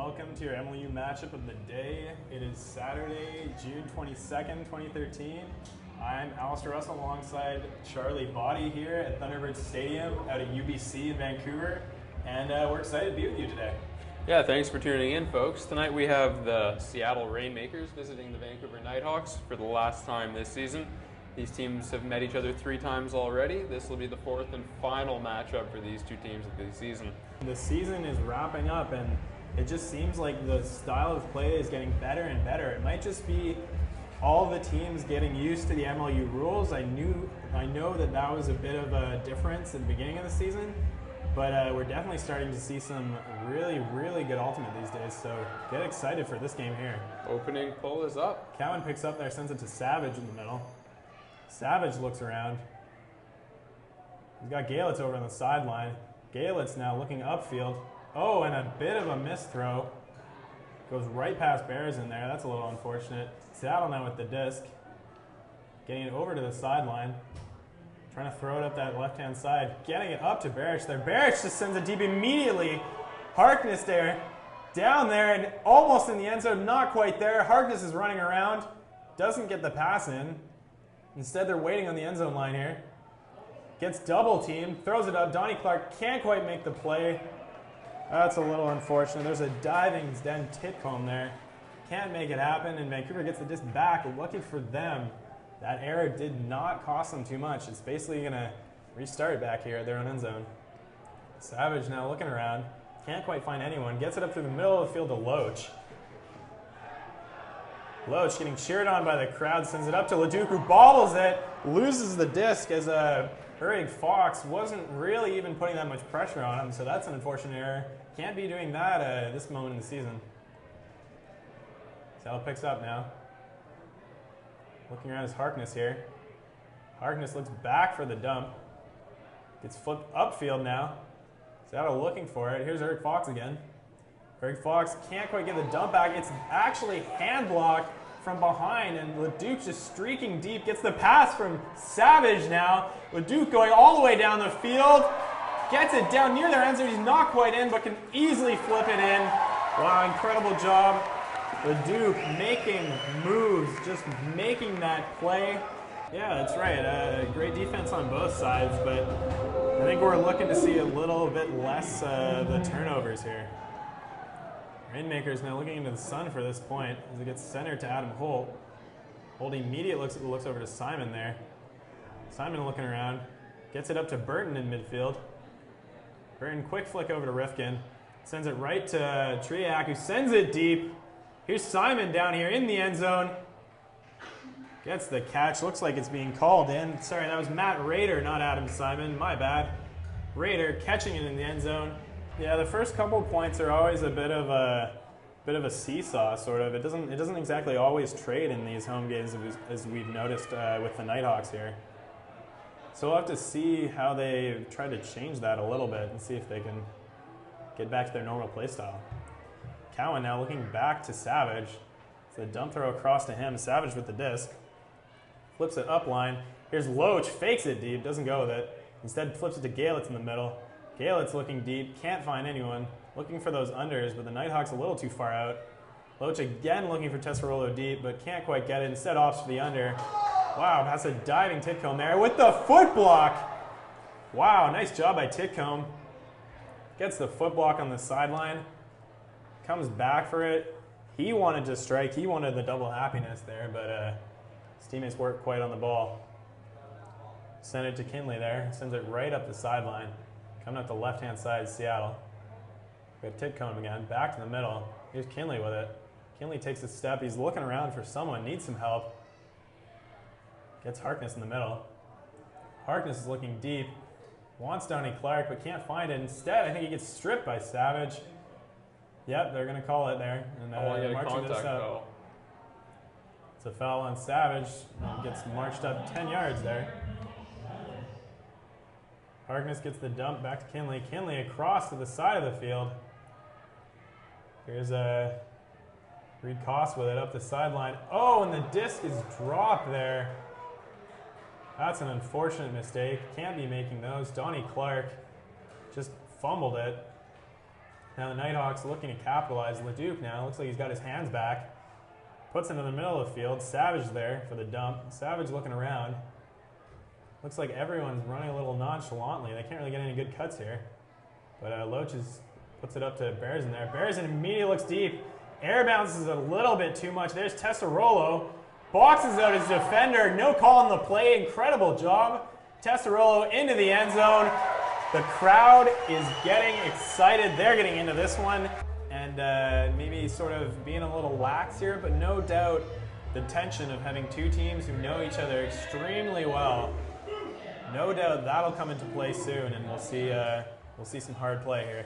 welcome to your MLU matchup of the day. It is Saturday, June 22nd, 2013. I'm Alistair Russell alongside Charlie Body here at Thunderbird Stadium out at UBC in Vancouver, and we're excited to be with you today. Yeah, thanks for tuning in, folks. Tonight we have the Seattle Rainmakers visiting the Vancouver Nighthawks for the last time this season. These teams have met each other 3 times already. This will be the 4th and final matchup for these two teams of the season. The season is wrapping up, and it just seems like the style of play is getting better and better. It might just be all the teams getting used to the MLU rules. I know that was a bit of a difference at the beginning of the season, but we're definitely starting to see some really, really good ultimate these days, so get excited for this game here. Opening pull is up. Cowan picks up there, sends it to Savage in the middle. Savage looks around. He's got Galitz over on the sideline. Galitz now looking upfield. Oh, and a bit of a missed throw. Goes right past Bears in there. That's a little unfortunate. Seattle now with the disc. Getting it over to the sideline. Trying to throw it up that left-hand side. Getting it up to Barish there. Barish just sends it deep immediately. Harkness there. Down there and almost in the end zone. Not quite there. Harkness is running around. Doesn't get the pass in. Instead, they're waiting on the end zone line here. Gets double teamed, throws it up. Donnie Clark can't quite make the play. That's a little unfortunate. There's a diving Den Titcomb there. Can't make it happen, and Vancouver gets the disc back. Lucky for them, that error did not cost them too much. It's basically going to restart back here at their own end zone. Savage now looking around. Can't quite find anyone. Gets it up through the middle of the field to Loach. Loach getting cheered on by the crowd, sends it up to Leduc, who bobbles it, loses the disc as Hurrig Fox wasn't really even putting that much pressure on him, so that's an unfortunate error. Can't be doing that at this moment in the season. Seattle picks up now. Looking around is Harkness here. Harkness looks back for the dump. Gets flipped upfield now. Seattle looking for it. Here's Hurrig Fox again. Hurrig Fox can't quite get the dump back. It's actually hand blocked from behind, and Leduc just streaking deep. Gets the pass from Savage now. Leduc going all the way down the field. Gets it down near their end zone. He's not quite in, but can easily flip it in. Wow, incredible job. Leduc making moves, just making that play. Yeah, that's right. Great defense on both sides, but I think we're looking to see a little bit less the turnovers here. Rainmakers now looking into the sun for this point as it gets centered to Adam Holt. Holt immediately looks over to Simon there. Simon looking around. Gets it up to Burton in midfield. Burton quick flick over to Rifkin. Sends it right to Triak, who sends it deep. Here's Simon down here in the end zone. Gets the catch. Looks like it's being called in. Sorry, that was Matt Rader, not Adam Simon. My bad. Rader catching it in the end zone. Yeah, the first couple points are always a bit of a seesaw, sort of. It doesn't exactly always trade in these home games, as we've noticed with the Nighthawks here. So we'll have to see how they try to change that a little bit and see if they can get back to their normal play style. Cowan now looking back to Savage. It's a dump throw across to him. Savage with the disc. Flips it up line. Here's Loach, fakes it deep, doesn't go with it. Instead flips it to Galitz in the middle. Galitz looking deep, can't find anyone. Looking for those unders, but the Nighthawks a little too far out. Loach again looking for Tesserolo deep, but can't quite get it. Instead opts for the under. Wow, that's a diving Titcomb there with the foot block. Wow, nice job by Titcomb. Gets the foot block on the sideline. Comes back for it. He wanted to strike. He wanted the double happiness there, but his teammates weren't quite on the ball. Sent it to Kinley there. Sends it right up the sideline. Coming up the left-hand side, Seattle. We have Titcomb again, back to the middle. Here's Kinley with it. Kinley takes a step. He's looking around for someone, needs some help. Gets Harkness in the middle. Harkness is looking deep. Wants Donnie Clark, but can't find it. Instead, I think he gets stripped by Savage. Yep, they're going to call it there. And marching this up. It's a foul on Savage. And gets marched up 10 yards there. Harkness gets the dump back to Kinley. Kinley across to the side of the field. Here's Reed Koss with it up the sideline. Oh, and the disc is dropped there. That's an unfortunate mistake. Can't be making those. Donnie Clark just fumbled it. Now the Nighthawks looking to capitalize. Leduc now, looks like he's got his hands back. Puts him in the middle of the field. Savage there for the dump. Savage looking around. Looks like everyone's running a little nonchalantly. They can't really get any good cuts here. But Loach puts it up to Bearson there. Bearson immediately looks deep. Air bounces a little bit too much. There's Tessarolo. Boxes out his defender. No call on the play. Incredible job. Tessarolo into the end zone. The crowd is getting excited. They're getting into this one. And maybe sort of being a little lax here, but no doubt the tension of having two teams who know each other extremely well. No doubt that'll come into play soon, and we'll see some hard play here.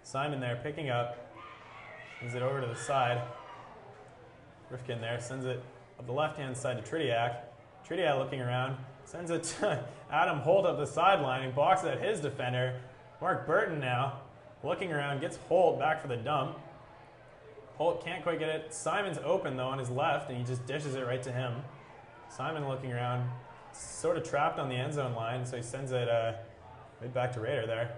Simon there picking up, sends it over to the side. Rifkin there sends it up the left-hand side to Tridiak. Tridiak looking around, sends it to Adam Holt up the sideline, and boxes out his defender. Mark Burton now looking around, gets Holt back for the dump. Holt can't quite get it. Simon's open though on his left, and he just dishes it right to him. Simon looking around, sort of trapped on the end zone line, so he sends it right back to Raider there.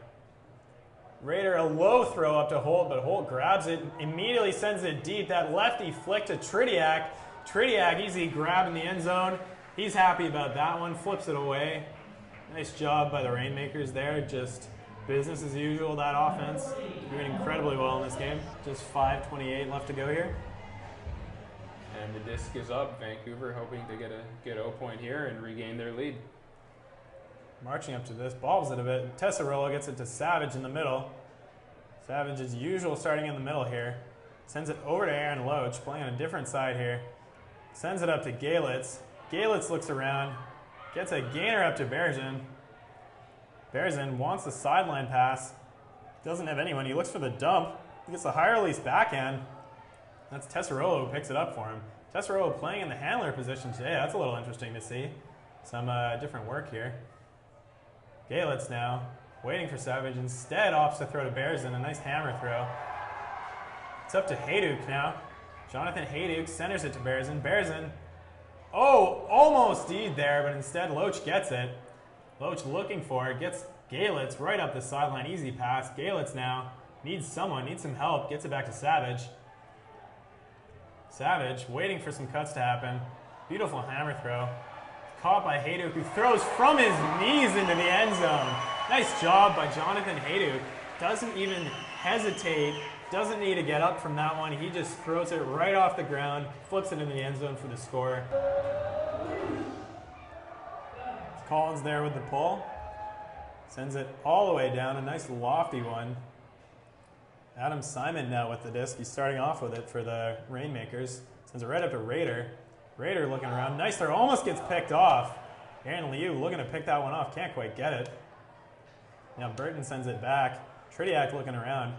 Raider, a low throw up to Holt, but Holt grabs it, immediately sends it deep. That lefty flick to Tridiak. Tridiak, easy grab in the end zone. He's happy about that one, flips it away. Nice job by the Rainmakers there. Just business as usual, that offense. Doing incredibly well in this game. Just 5:28 left to go here. And the disc is up. Vancouver hoping to get a good O point here and regain their lead. Marching up to this, bobbles it a bit. Tessarolo gets it to Savage in the middle. Savage, as usual, starting in the middle here. Sends it over to Aaron Loach, playing on a different side here. Sends it up to Galitz. Galitz looks around, gets a gainer up to Berzin. Berzin wants the sideline pass. Doesn't have anyone. He looks for the dump. He gets the higher release backhand. That's Tessarolo who picks it up for him. Tessarolo playing in the handler position today. That's a little interesting to see. Some different work here. Galitz now waiting for Savage. Instead opts to throw to Berzin. A nice hammer throw. It's up to Hayduk now. Jonathan Hayduk centers it to Berzin. Berzin, almost D'd there, but instead Loach gets it. Loach looking for it, gets Galitz right up the sideline, easy pass. Galitz now needs some help, gets it back to Savage. Savage waiting for some cuts to happen. Beautiful hammer throw. Caught by Hayduk, who throws from his knees into the end zone. Nice job by Jonathan Hayduk. Doesn't even hesitate, doesn't need to get up from that one. He just throws it right off the ground, flips it in the end zone for the score. Collins there with the pull. Sends it all the way down, a nice lofty one. Adam Simon now with the disc. He's starting off with it for the Rainmakers. Sends it right up to Raider. Raider looking around. Nice throw, almost gets picked off. Aaron Liu looking to pick that one off, can't quite get it. Now Burton sends it back. Tridiak looking around.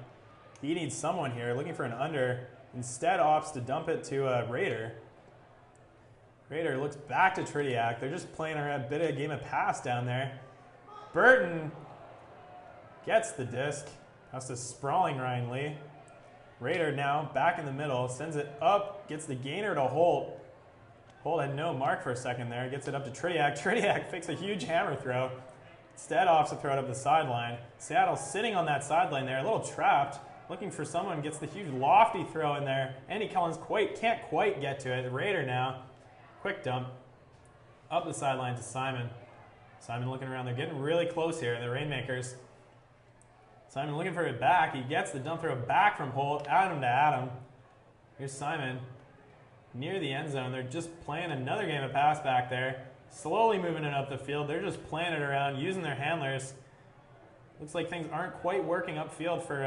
He needs someone here, looking for an under. Instead opts to dump it to Raider. Raider looks back to Tridiak. They're just playing a bit of a game of pass down there. Burton gets the disc. Has to sprawling Ryan Lee. Raider now back in the middle. Sends it up. Gets the gainer to Holt. Holt had no mark for a second there. Gets it up to Tridiak. Tridiak fakes a huge hammer throw. Instead opts to throw it up the sideline. Seattle sitting on that sideline there, a little trapped. Looking for someone. Gets the huge lofty throw in there. Andy Collins can't quite get to it. The Raider now. Quick dump up the sideline to Simon. Simon looking around. They're getting really close here, the Rainmakers. Simon looking for it back. He gets the dump throw back from Holt. Adam to Adam. Here's Simon near the end zone. They're just playing another game of pass back there. Slowly moving it up the field. They're just playing it around, using their handlers. Looks like things aren't quite working upfield for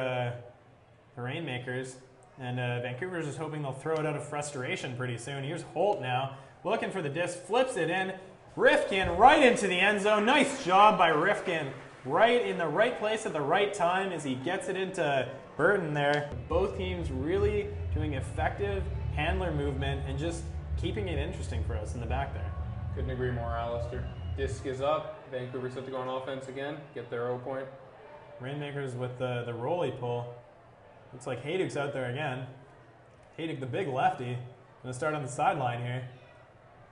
the Rainmakers. And Vancouver's just hoping they'll throw it out of frustration pretty soon. Here's Holt now. Looking for the disc, flips it in. Rifkin right into the end zone. Nice job by Rifkin. Right in the right place at the right time as he gets it into Burton there. Both teams really doing effective handler movement and just keeping it interesting for us in the back there. Couldn't agree more, Alistair. Disc is up. Vancouver set to go on offense again. Get their O point. Rainmakers with the rolly pull. Looks like Hayduk's out there again. Hayduk, the big lefty. Gonna start on the sideline here.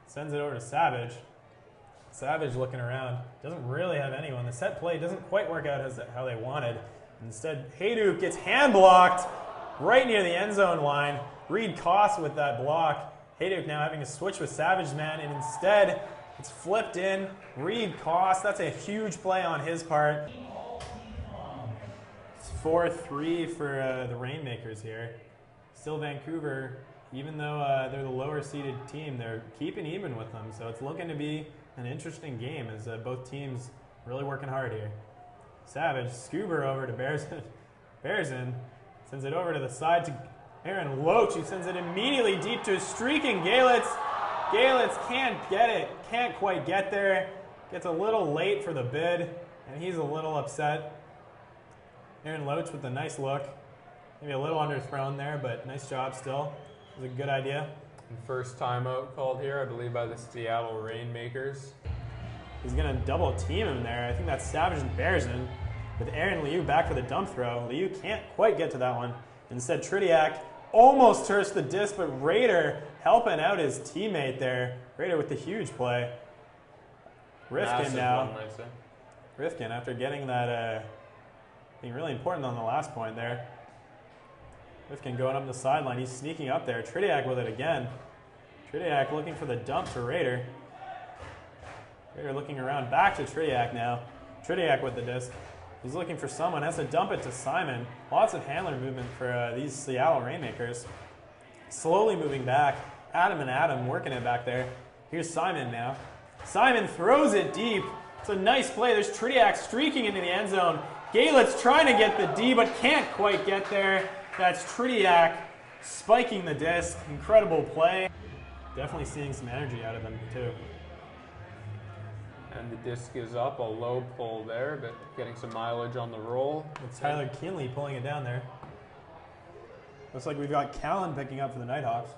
Sends it over to Savage. Savage looking around. Doesn't really have anyone. The set play doesn't quite work out as how they wanted. Instead, Hayduk gets hand blocked right near the end zone line. Reed Koss with that block. Hayduk now having to switch with Savage Man, and instead it's flipped in. Reed Koss, that's a huge play on his part. It's 4-3 for the Rainmakers here. Still Vancouver, even though they're the lower seeded team, they're keeping even with them. So it's looking to be an interesting game as both teams really working hard here. Savage, Scuba over to Bearson. Bearson sends it over to the side to Aaron Loach, who sends it immediately deep to a streaking Galitz. Galitz can't get it, can't quite get there. Gets a little late for the bid, and he's a little upset. Aaron Loach with a nice look. Maybe a little underthrown there, but nice job still. It was a good idea. And first timeout called here, I believe, by the Seattle Rainmakers. He's going to double team him there. I think that's Savage and Bearson. With Aaron Liu back for the dump throw. Liu can't quite get to that one. Instead, Tridiak almost turns the disc, but Raider helping out his teammate there. Raider with the huge play. Rifkin now. Rifkin, after getting that, being really important on the last point there. Rifkin going up the sideline. He's sneaking up there. Tridiak with it again. Tridiak looking for the dump to Raider. Raider looking around. Back to Tridiak now. Tridiak with the disc. He's looking for someone. Has to dump it to Simon. Lots of handler movement for these Seattle Rainmakers. Slowly moving back. Adam and Adam working it back there. Here's Simon now. Simon throws it deep. It's a nice play. There's Tridiak streaking into the end zone. Galitz trying to get the D, but can't quite get there. That's Tridiak spiking the disc. Incredible play. Definitely seeing some energy out of him, too. And the disc is up, a low pull there, but getting some mileage on the roll. It's Tyler Kinley pulling it down there. Looks like we've got Callan picking up for the Nighthawks.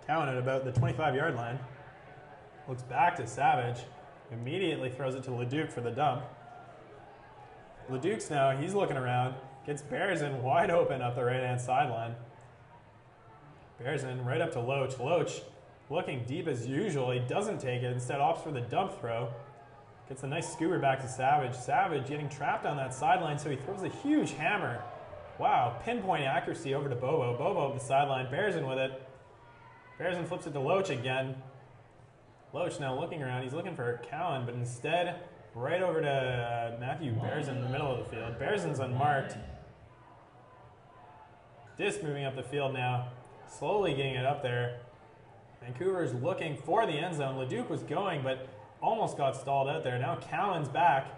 Callan at about the 25-yard line. Looks back to Savage. Immediately throws it to Leduc for the dump. Leduc's now, he's looking around. Gets Bearson wide open up the right-hand sideline. Bearson right up to Loach. Loach looking deep as usual. He doesn't take it. Instead opts for the dump throw. Gets a nice skewer back to Savage. Savage getting trapped on that sideline, so he throws a huge hammer. Wow, pinpoint accuracy over to Bobo. Bobo up the sideline. Bearson with it. Bearson flips it to Loach again. Loach now looking around. He's looking for Cowan, but instead right over to Matthew Bearson in the middle of the field. Bearson's unmarked. Disc moving up the field now. Slowly getting it up there. Vancouver's looking for the end zone. Leduc was going, but almost got stalled out there. Now Cowan's back.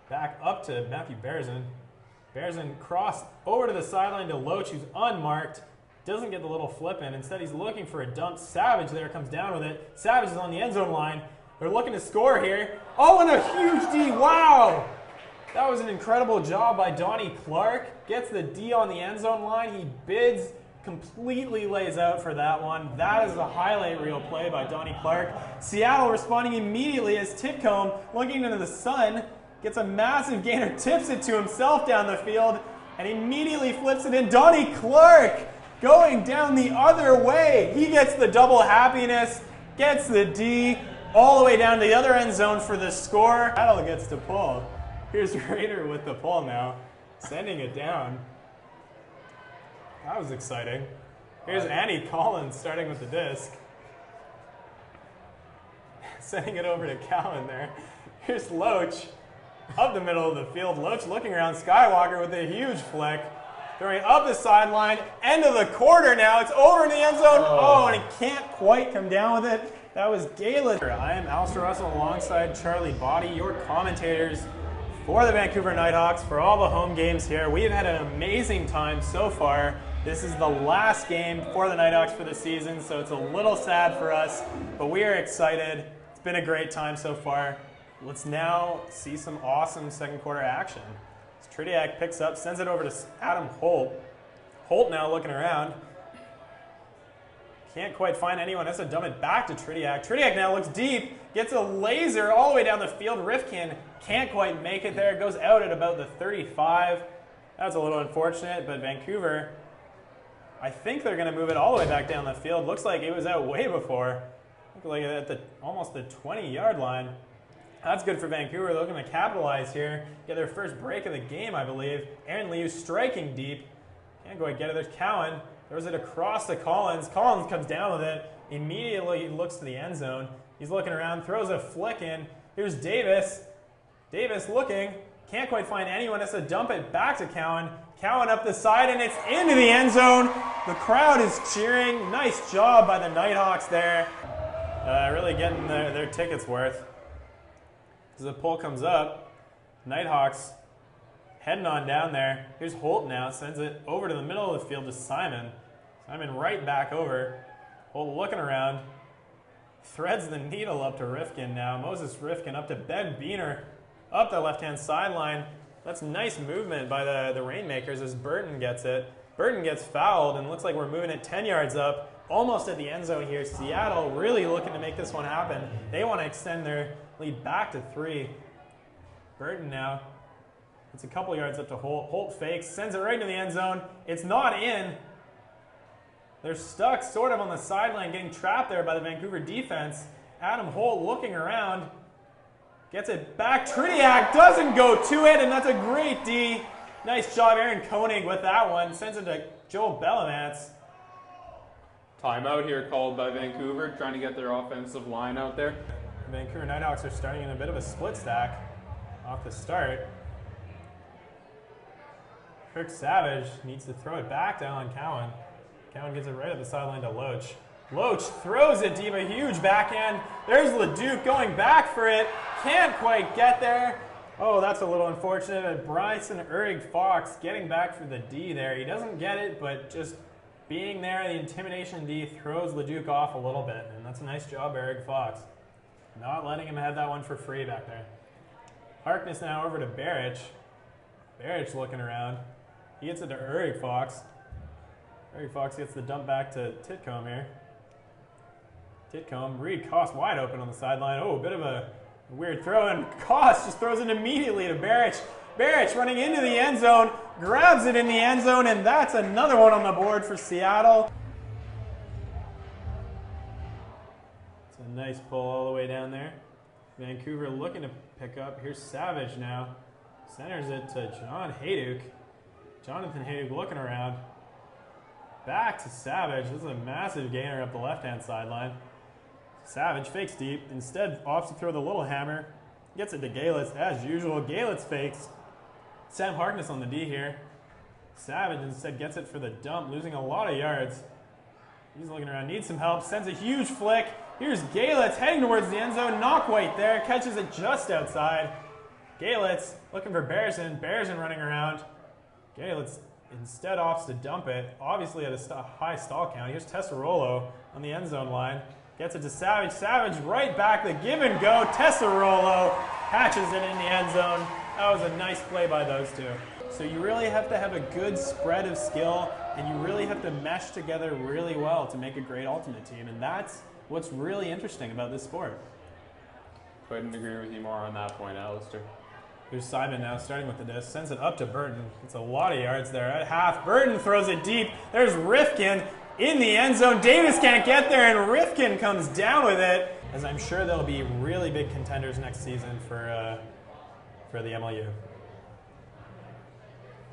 Back up to Matthew Bearson. Bearson crossed over to the sideline to Loach, who's unmarked. Doesn't get the little flip in. Instead, he's looking for a dump. Savage there comes down with it. Savage is on the end zone line. They're looking to score here. Oh, and a huge D. Wow! That was an incredible job by Donnie Clark. Gets the D on the end zone line. He bids, completely lays out for that one. That is a highlight reel play by Donnie Clark. Seattle responding immediately as Titcomb, looking into the sun, gets a massive gainer, tips it to himself down the field, and immediately flips it in. Donnie Clark going down the other way. He gets the double happiness, gets the D, all the way down to the other end zone for the score. Seattle gets to pull. Here's Raider with the pull now, sending it down. That was exciting. Here's Andy Collins starting with the disc. Sending it over to Callan there. Here's Loach up the middle of the field. Loach looking around. Skywalker with a huge flick. Throwing up the sideline. End of the quarter now. It's over in the end zone. Oh, and he can't quite come down with it. That was Galen. I am Alistair Russell alongside Charlie Body, your commentators for the Vancouver Nighthawks for all the home games here. We've had an amazing time so far. This is the last game for the Nighthawks for the season, so it's a little sad for us, but we are excited. It's been a great time so far. Let's now see some awesome second quarter action. Tridiak picks up, sends it over to Adam Holt. Holt now looking around. Can't quite find anyone. Has to dump it back to Tridiak. Tridiak now looks deep, gets a laser all the way down the field. Rifkin can't quite make it there. Goes out at about the 35. That's a little unfortunate, but Vancouver, I think they're going to move it all the way back down the field. Looks like it was out way before. Looked like at almost the 20-yard line. That's good for Vancouver. They're looking to capitalize here. Get their first break of the game, I believe. Aaron Liu striking deep. Can't quite get it. There's Cowan. Throws it across to Collins. Collins comes down with it. Immediately looks to the end zone. He's looking around, throws a flick in. Here's Davis. Davis looking. Can't quite find anyone. Has to dump it back to Cowan. Cowan up the side, and it's into the end zone. The crowd is cheering. Nice job by the Nighthawks there. Really getting their tickets worth. As the pull comes up, Nighthawks heading on down there. Here's Holt now. Sends it over to the middle of the field to Simon. Simon right back over. Holt looking around. Threads the needle up to Rifkin now. Moses Rifkin up to Ben Beener. Up the left-hand sideline. That's nice movement by the Rainmakers as Burton gets it. Burton gets fouled, and looks like we're moving it 10 yards up. Almost at the end zone here. Seattle really looking to make this one happen. They want to extend their lead back to 3. Burton now. It's a couple yards up to Holt. Holt fakes, sends it right into the end zone. It's not in. They're stuck sort of on the sideline, getting trapped there by the Vancouver defense. Adam Holt looking around. Gets it back. Triniak doesn't go to it, and that's a great D. Nice job, Aaron Koenig, with that one. Sends it to Joel Bellavance. Timeout here called by Vancouver, trying to get their offensive line out there. The Vancouver Nighthawks are starting in a bit of a split stack off the start. Kirk Savage needs to throw it back to Alan Cowan. Cowan gets it right up the sideline to Loach. Loach throws it deep, a huge backhand. There's Leduc going back for it. Can't quite get there. Oh, that's a little unfortunate. And Bryson Urig-Fox getting back for the D there. He doesn't get it, but just being there, the intimidation D throws Leduc off a little bit. And that's a nice job, Urig-Fox. Not letting him have that one for free back there. Harkness now over to Barrich. Barrich looking around. He gets it to Urig-Fox. Urig-Fox gets the dump back to Titcomb here. Titcomb, Reed Koss wide open on the sideline. Oh, a bit of a weird throw, and Koss just throws it immediately to Barrich. Barrich running into the end zone, grabs it in the end zone, and that's another one on the board for Seattle. It's a nice pull all the way down there. Vancouver looking to pick up. Here's Savage now. Centers it to John Hayduk. Jonathan Hayduk looking around. Back to Savage. This is a massive gainer up the left-hand sideline. Savage fakes deep. Instead, opts to throw the little hammer. Gets it to Galitz as usual. Galitz fakes. Sam Harkness on the D here. Savage instead gets it for the dump, losing a lot of yards. He's looking around, needs some help, sends a huge flick. Here's Galitz heading towards the end zone, not quite there. Catches it just outside. Galitz looking for Bearson. Bearson running around. Galitz instead opts to dump it, obviously at a high stall count. Here's Tessarolo on the end zone line. Gets it to Savage. Savage right back, the give and go. Tessarolo catches it in the end zone. That was a nice play by those two. So you really have to have a good spread of skill, and you really have to mesh together really well to make a great ultimate team. And that's what's really interesting about this sport. Couldn't agree with you more on that point, Alistair. Here's Simon now, starting with the disc. Sends it up to Burton. It's a lot of yards there at half. Burton throws it deep. There's Rifkin in the end zone. Davis can't get there, and Rifkin comes down with it. As I'm sure they'll be really big contenders next season for the MLU.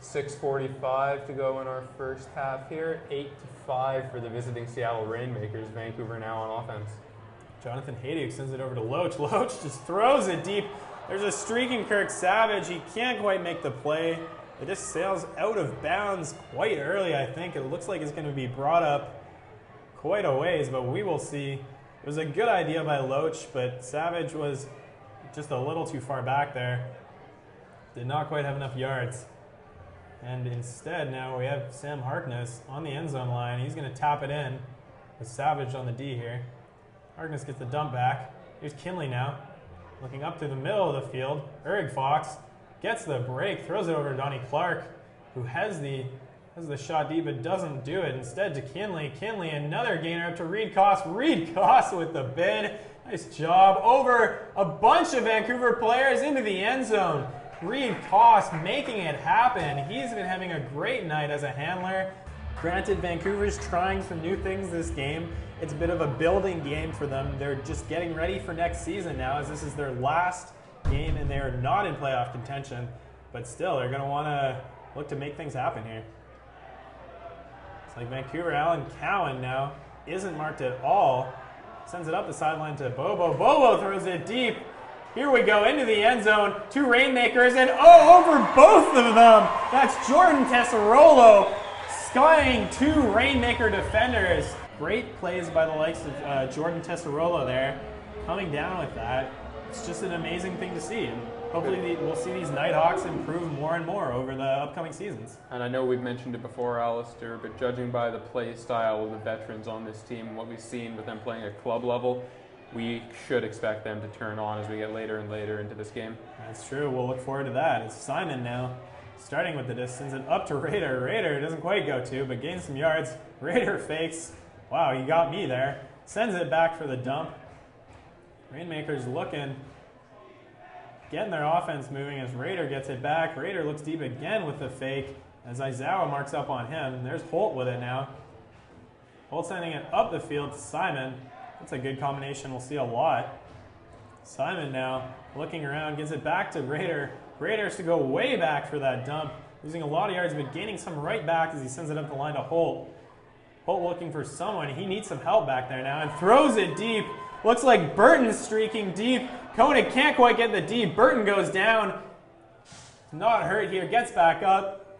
6:45 to go in our first half here. 8-5 for the visiting Seattle Rainmakers. Vancouver now on offense. Jonathan Hayduk sends it over to Loach. Loach just throws it deep. There's a streaking Kirk Savage. He can't quite make the play. It just sails out of bounds quite early, I think. It looks like it's going to be brought up quite a ways, but we will see. It was a good idea by Loach, but Savage was just a little too far back there. Did not quite have enough yards. And instead, now we have Sam Harkness on the end zone line. He's going to tap it in with Savage on the D here. Harkness gets the dump back. Here's Kinley now, looking up through the middle of the field. Urig-Fox gets the break, throws it over to Donnie Clark, who has the shot deep but doesn't do it. Instead to Kinley. Kinley, another gainer up to Reed Koss. Reed Koss with the bid. Nice job. Over a bunch of Vancouver players into the end zone. Reed Koss making it happen. He's been having a great night as a handler. Granted, Vancouver's trying some new things this game. It's a bit of a building game for them. They're just getting ready for next season now, as this is their last game, and they are not in playoff contention, but still, they're going to want to look to make things happen here. It's like Vancouver, Allen Cowan now isn't marked at all. Sends it up the sideline to Bobo. Bobo throws it deep. Here we go into the end zone. 2 Rainmakers, and over both of them. That's Jordan Tessarolo skying 2 Rainmaker defenders. Great plays by the likes of Jordan Tessarolo there. Coming down with that. It's just an amazing thing to see. And hopefully we'll see these Nighthawks improve more and more over the upcoming seasons. And I know we've mentioned it before, Alistair, but judging by the play style of the veterans on this team and what we've seen with them playing at club level, we should expect them to turn on as we get later and later into this game. That's true. We'll look forward to that. It's Simon now, starting with the distance and up to Raider. Raider doesn't quite go to, but gains some yards. Raider fakes. Wow, you got me there. Sends it back for the dump. Rainmakers looking, getting their offense moving as Raider gets it back. Raider looks deep again with the fake as Aizawa marks up on him. There's Holt with it now. Holt sending it up the field to Simon. That's a good combination. We'll see a lot. Simon now looking around, gives it back to Raider. Raider has to go way back for that dump, losing a lot of yards, but gaining some right back as he sends it up the line to Holt. Holt looking for someone. He needs some help back there now and throws it deep. Looks like Burton's streaking deep. Koenig can't quite get the deep. Burton goes down. Not hurt here. Gets back up.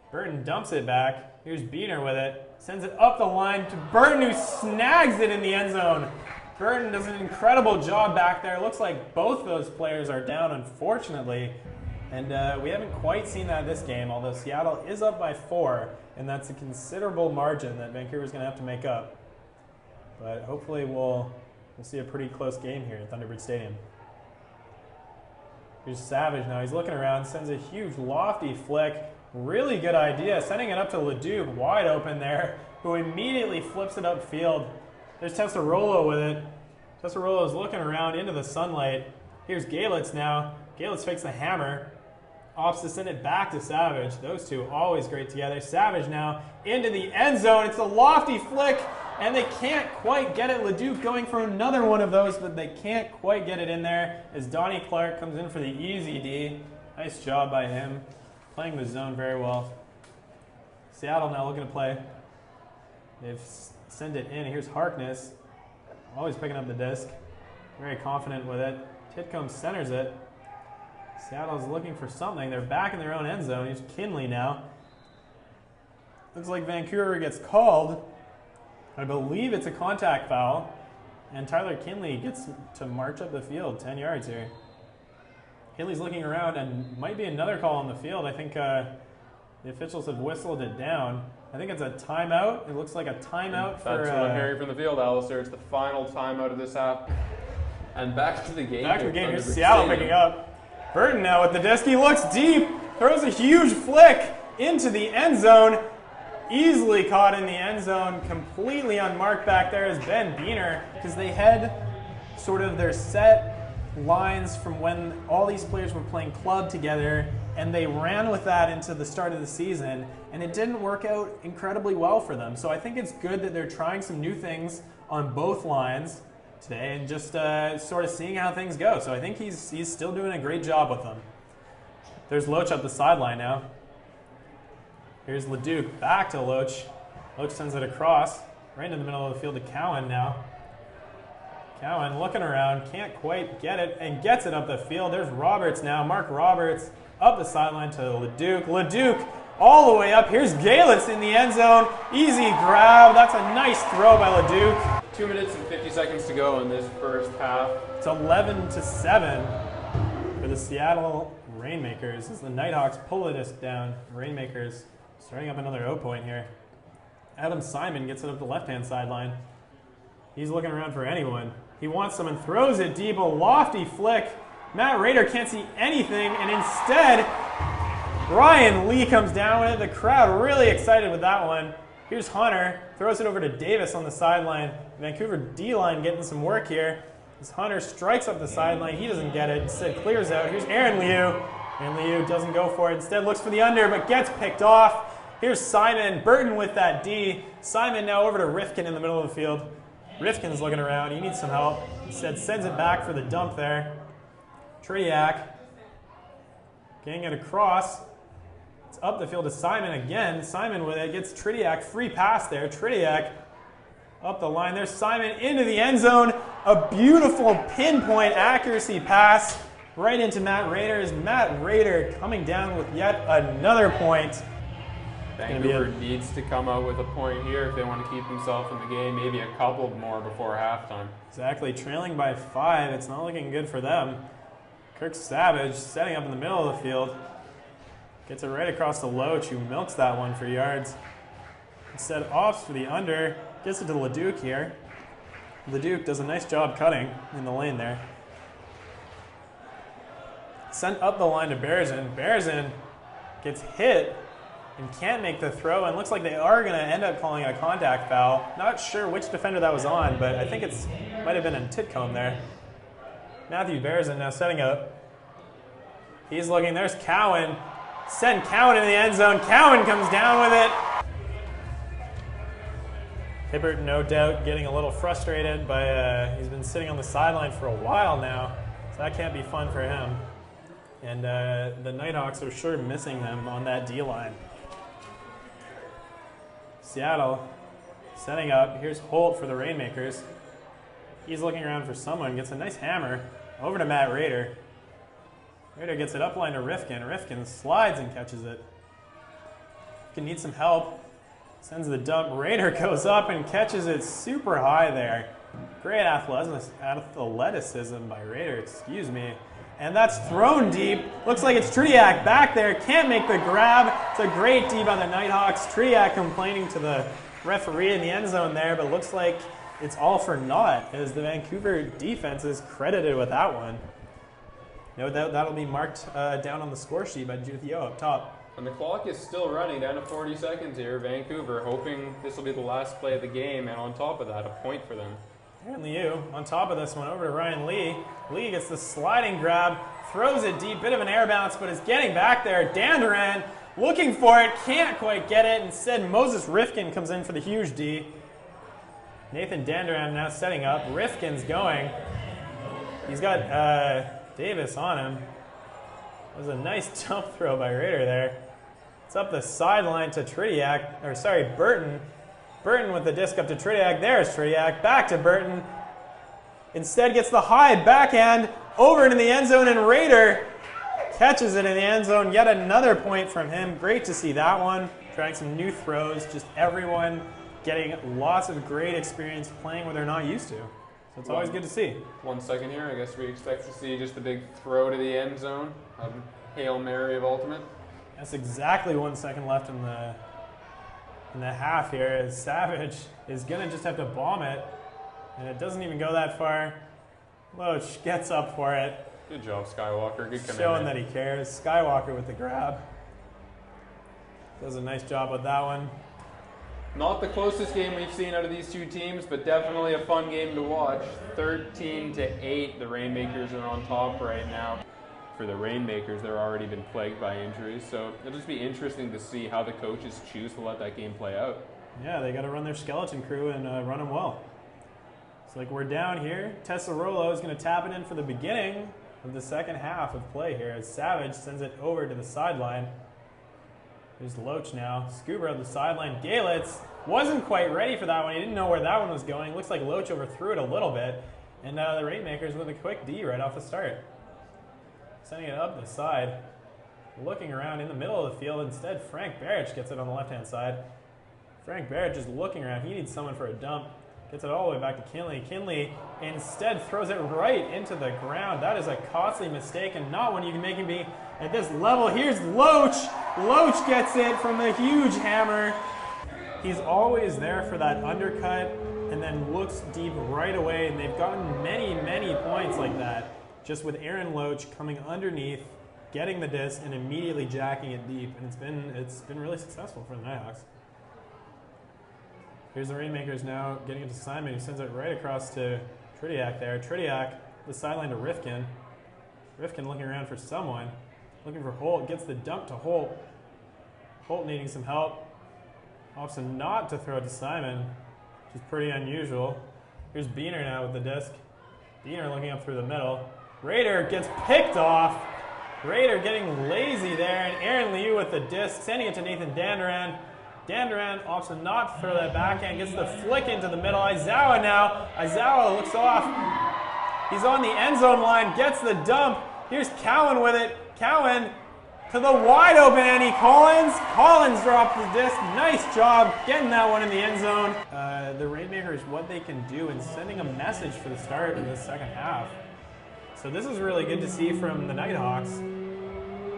Burton dumps it back. Here's Beener with it. Sends it up the line to Burton, who snags it in the end zone. Burton does an incredible job back there. Looks like both those players are down, unfortunately. And we haven't quite seen that this game, although Seattle is up by 4, and that's a considerable margin that Vancouver's going to have to make up. But hopefully we'll see a pretty close game here at Thunderbird Stadium. Here's Savage now. He's looking around, sends a huge lofty flick. Really good idea, sending it up to Leduc, wide open there, who immediately flips it upfield. There's Tessarolo with it. Tessarolo's looking around into the sunlight. Here's Galitz now. Galitz fakes the hammer. Opts to send it back to Savage. Those two always great together. Savage now into the end zone. It's a lofty flick, and they can't quite get it. Leduc going for another one of those, but they can't quite get it in there as Donnie Clark comes in for the easy D. Nice job by him. Playing the zone very well. Seattle now looking to play. They've sent it in. Here's Harkness. Always picking up the disc. Very confident with it. Titcomb centers it. Seattle's looking for something. They're back in their own end zone. Here's Kinley now. Looks like Vancouver gets called. I believe it's a contact foul. And Tyler Kinley gets to march up the field 10 yards here. Kinley's looking around, and might be another call on the field. I think the officials have whistled it down. I think it's a timeout. It looks like a timeout for... That's what I'm hearing from the field, Alistair. It's the final timeout of this half. And back to the game. Back to the game. Here's Seattle picking up. Burton now with the disc. He looks deep. Throws a huge flick into the end zone. Easily caught in the end zone. Completely unmarked back there is Ben Beener, because they had sort of their set lines from when all these players were playing club together, and they ran with that into the start of the season, and it didn't work out incredibly well for them. So I think it's good that they're trying some new things on both lines today and just sort of seeing how things go. So I think he's still doing a great job with them. There's Loach up the sideline now. Here's Leduc back to Loach. Loach sends it across right into the middle of the field to Cowan now. Cowan looking around, can't quite get it, and gets it up the field. There's Roberts now. Mark Roberts up the sideline to Leduc. Leduc all the way up. Here's Galitz in the end zone. Easy grab. That's a nice throw by Leduc. 2 minutes and 50 seconds to go in this first half. It's 11-7 for the Seattle Rainmakers as the Nighthawks pull the disc down. Rainmakers starting up another O point here. Adam Simon gets it up the left-hand sideline. He's looking around for anyone. He wants someone, throws it deep, a lofty flick. Matt Rader can't see anything, and instead, Ryan Lee comes down with it. The crowd really excited with that one. Here's Hunter, throws it over to Davis on the sideline. Vancouver D-line getting some work here. As Hunter strikes up the sideline, he doesn't get it, instead clears out. Here's Aaron Liu. Aaron Liu doesn't go for it, instead looks for the under, but gets picked off. Here's Simon, Burton with that D. Simon now over to Rifkin in the middle of the field. Rifkin's looking around, he needs some help. Instead sends it back for the dump there. Tritiak getting it across. It's up the field to Simon again. Simon with it, gets Tritiak, free pass there. Tritiak up the line. There's Simon into the end zone. A beautiful pinpoint accuracy pass right into Matt Rader. Is Matt Rader coming down with yet another point. Vancouver needs to come out with a point here if they want to keep themselves in the game, maybe a couple more before halftime. Exactly, trailing by 5. It's not looking good for them. Kirk Savage setting up in the middle of the field. Gets it right across to Loach, who milks that one for yards. Instead, opts for the under. Gets it to Leduc here. Leduc does a nice job cutting in the lane there. Sent up the line to Berezin. Berezin gets hit and can't make the throw, and looks like they are going to end up calling a contact foul. Not sure which defender that was on, but I think it's might have been in Titcomb there. Matthew Berezin now setting up. He's looking. There's Cowan. Send Cowan in the end zone. Cowan comes down with it. Hibbert, no doubt, getting a little frustrated by he's been sitting on the sideline for a while now, so that can't be fun for him. And the Nighthawks are sure missing him on that D-line. Seattle setting up. Here's Holt for the Rainmakers. He's looking around for someone. Gets a nice hammer over to Matt Rader. Rader gets it up line to Rifkin. Rifkin slides and catches it. Rifkin needs some help. Sends the dump. Rader goes up and catches it super high there. Great athleticism by Rader, excuse me. And that's thrown deep. Looks like it's Tritiak back there. Can't make the grab. It's a great D by the Nighthawks. Tritiak complaining to the referee in the end zone there, but looks like it's all for naught as the Vancouver defense is credited with that one. No doubt that'll be marked down on the score sheet by Judith Yeo up top. And the clock is still running down to 40 seconds here. Vancouver hoping this will be the last play of the game, and on top of that, a point for them. Aaron Liu on top of this one over to Ryan Lee. Lee gets the sliding grab, throws it deep, bit of an air bounce, but is getting back there. Danduran looking for it, can't quite get it. Instead, Moses Rifkin comes in for the huge D. Nathan Danduran now setting up. Rifkin's going. He's got Davis on him. That was a nice jump throw by Rader there. It's up the sideline to Tritiak, or sorry, Burton. Burton with the disc up to Tritiak. There's Tritiak. Back to Burton. Instead gets the high backhand over into the end zone, and Rader catches it in the end zone. Yet another point from him. Great to see that one. Trying some new throws. Just everyone getting lots of great experience playing where they're not used to. So it's always good to see. 1 second here. I guess we expect to see just a big throw to the end zone. A Hail Mary of ultimate. That's exactly 1 second left in the half here, as Savage is going to just have to bomb it, and it doesn't even go that far. Loach gets up for it. Good job, Skywalker. Good commitment. Showing that he cares. Skywalker with the grab. Does a nice job with that one. Not the closest game we've seen out of these two teams, but definitely a fun game to watch. 13-8, the Rainmakers are on top right now. For the Rainmakers, they've already been plagued by injuries, so it'll just be interesting to see how the coaches choose to let that game play out. Yeah, they got to run their skeleton crew and run them well. It's like we're down here. Tesserolo is going to tap it in for the beginning of the second half of play here as Savage sends it over to the sideline. There's Loach now. Scuba on the sideline. Galitz wasn't quite ready for that one. He didn't know where that one was going. Looks like Loach overthrew it a little bit. And the Rainmakers with a quick D right off the start. Sending it up the side. Looking around in the middle of the field. Instead, Frank Barrich gets it on the left-hand side. Frank Barrich is looking around. He needs someone for a dump. Gets it all the way back to Kinley. Kinley instead throws it right into the ground. That is a costly mistake and not one you can make him be at this level. Here's Loach. Loach gets it from the huge hammer. He's always there for that undercut and then looks deep right away. And they've gotten many, many points like that. Just with Aaron Loach coming underneath, getting the disc, and immediately jacking it deep. And it's been really successful for the Nighthawks. Here's the Rainmakers now getting it to Simon, who sends it right across to Tritiak there. Tritiak, the sideline to Rifkin. Rifkin looking around for someone. Looking for Holt, gets the dump to Holt. Holt needing some help. Opts not to throw it to Simon, which is pretty unusual. Here's Beener now with the disc. Beener looking up through the middle. Raider gets picked off. Raider getting lazy there, and Aaron Liu with the disc, sending it to Nathan Danduran. Danduran opts to not throw that backhand, gets the flick into the middle. Aizawa now. Aizawa looks off. He's on the end zone line, gets the dump. Here's Cowan with it. Cowan to the wide open Andy Collins. Collins dropped the disc. Nice job getting that one in the end zone. The Rainmakers, what they can do in sending a message for the start of the second half. So this is really good to see from the Nighthawks.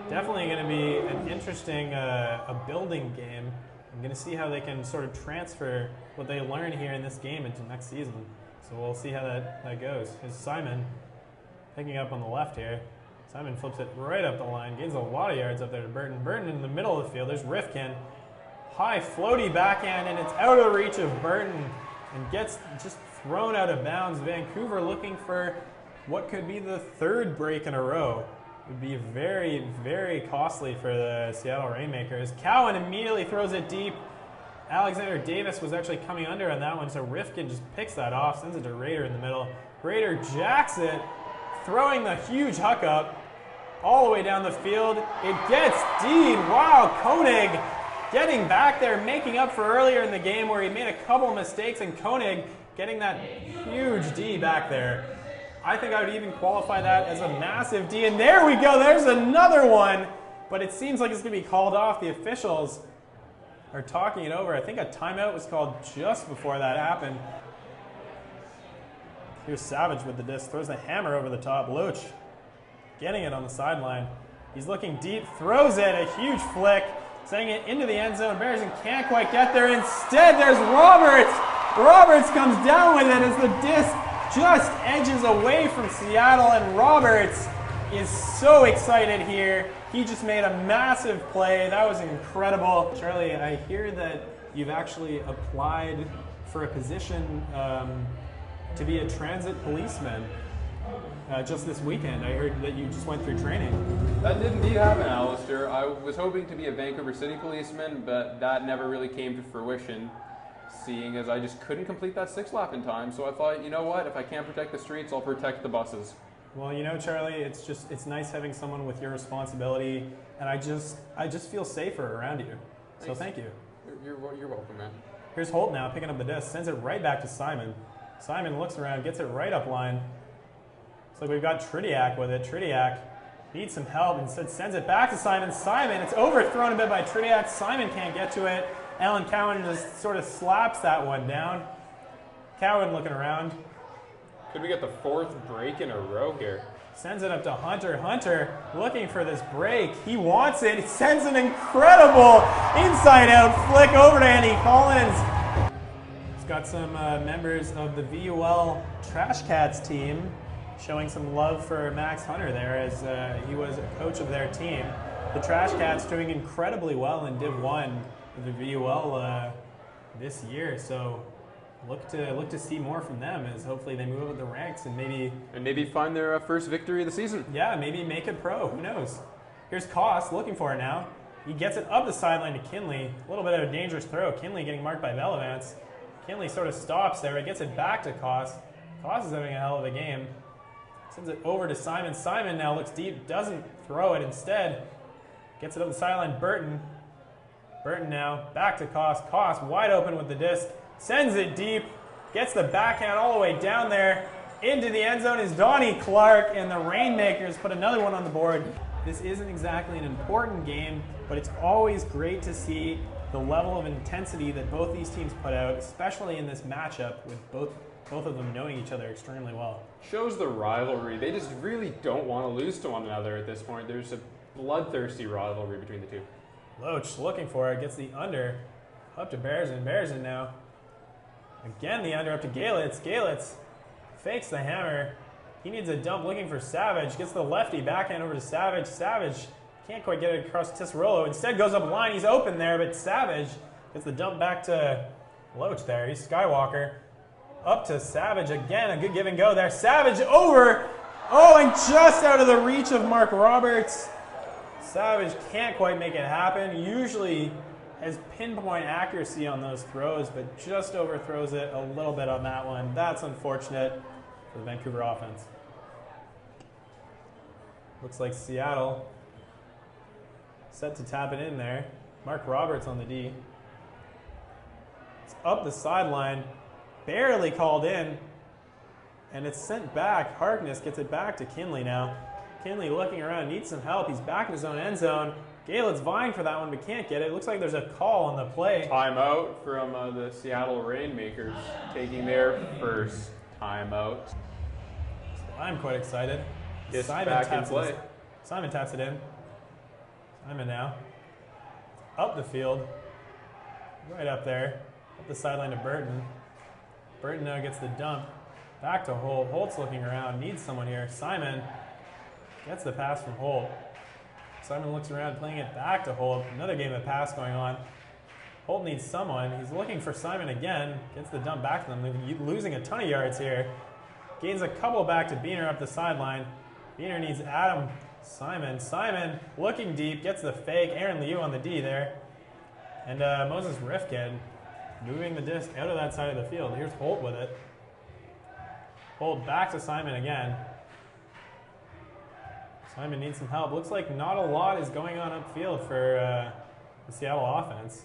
Definitely going to be an interesting a building game. I'm going to see how they can sort of transfer what they learn here in this game into next season. So we'll see how that goes. Here's Simon picking up on the left here. Simon flips it right up the line, gains a lot of yards up there to Burton. Burton in the middle of the field. There's Rifkin. High floaty backhand, and it's out of reach of Burton and gets just thrown out of bounds. Vancouver looking for what could be the third break in a row. It would be very, very costly for the Seattle Rainmakers. Cowan immediately throws it deep. Alexander Davis was actually coming under on that one, so Rifkin just picks that off, sends it to Raider in the middle. Raider jacks it, throwing the huge huck up all the way down the field. It gets D'd. Wow, Koenig getting back there, making up for earlier in the game where he made a couple mistakes, and Koenig getting that huge D back there. I think I would even qualify that as a massive D. And there we go. There's another one. But it seems like it's going to be called off. The officials are talking it over. I think a timeout was called just before that happened. Here's Savage with the disc. Throws the hammer over the top. Loach getting it on the sideline. He's looking deep. Throws it. A huge flick. Sending it into the end zone. Bearson can't quite get there. Instead, there's Roberts. Roberts comes down with it as the disc just edges away from Seattle, and Roberts is so excited here. He just made a massive play. That was incredible. Charlie, I hear that you've actually applied for a position to be a transit policeman just this weekend. I heard that you just went through training. That did indeed happen, Alistair. I was hoping to be a Vancouver City policeman, but that never really came to fruition, seeing as I just couldn't complete that 6 lap in time. So I thought, you know what, if I can't protect the streets, I'll protect the buses. Well, you know, Charlie, it's nice having someone with your responsibility, and I just feel safer around you. Thanks. So thank you. You're welcome, man. Here's Holt now picking up the disc, sends it right back to Simon. Simon looks around, gets it right up line. So we've got Tridiak with it. Tridiak needs some help, instead sends it back to Simon. Simon, it's overthrown a bit by Tridiak. Simon can't get to it. Alan Cowan just sort of slaps that one down. Cowan looking around. Could we get the 4th break in a row here? Sends it up to Hunter. Hunter looking for this break. He wants it. He sends an incredible inside-out flick over to Andy Collins. He's got some members of the VUL Trash Cats team showing some love for Max Hunter there, as he was a coach of their team. The Trash Cats doing incredibly well in Div 1 of the VUL this year, so look to see more from them as hopefully they move up the ranks and maybe find their first victory of the season. Yeah, maybe make it pro. Who knows? Here's Koss looking for it now. He gets it up the sideline to Kinley. A little bit of a dangerous throw. Kinley getting marked by Bellavance. Kinley sort of stops there. He gets it back to Koss. Koss is having a hell of a game. Sends it over to Simon. Simon now looks deep, doesn't throw it. Instead, gets it up the sideline. Burton now back to Koss. Koss wide open with the disc. Sends it deep. Gets the backhand all the way down there. Into the end zone is Donnie Clark, and the Rainmakers put another one on the board. This isn't exactly an important game, but it's always great to see the level of intensity that both these teams put out, especially in this matchup with both of them knowing each other extremely well. Shows the rivalry. They just really don't want to lose to one another at this point. There's a bloodthirsty rivalry between the two. Loach looking for it, gets the under up to Bearson. Bearson now. Again the under up to Galitz. Galitz fakes the hammer. He needs a dump looking for Savage. Gets the lefty backhand over to Savage. Savage can't quite get it across Tisserolo. Instead goes up line. He's open there, but Savage gets the dump back to Loach there. He's Skywalker. Up to Savage again. A good give and go there. Savage over. Oh, and just out of the reach of Mark Roberts. Savage can't quite make it happen. Usually has pinpoint accuracy on those throws, but just overthrows it a little bit on that one. That's unfortunate for the Vancouver offense. Looks like Seattle set to tap it in there. Mark Roberts on the D. It's up the sideline, barely called in, and it's sent back. Harkness gets it back to Kinley now. Kinley looking around, needs some help. He's back in his own end zone. Galet's vying for that one, but can't get it. It looks like there's a call on the play. Timeout from the Seattle Rainmakers, taking their first timeout. So I'm quite excited. It's back in play. Simon taps it in. Simon now. Up the field. Right up there. Up the sideline to Burton. Burton now gets the dump. Back to Holt. Holt's looking around. Needs someone here. Simon gets the pass from Holt. Simon looks around, playing it back to Holt. Another game of pass going on. Holt needs someone. He's looking for Simon again. Gets the dump back to them. They're losing a ton of yards here. Gains a couple back to Beener up the sideline. Beener needs Adam. Simon looking deep. Gets the fake. Aaron Liu on the D there. And Moses Rifkin moving the disc out of that side of the field. Here's Holt with it. Holt back to Simon again. Simon needs some help. Looks like not a lot is going on upfield for the Seattle offense.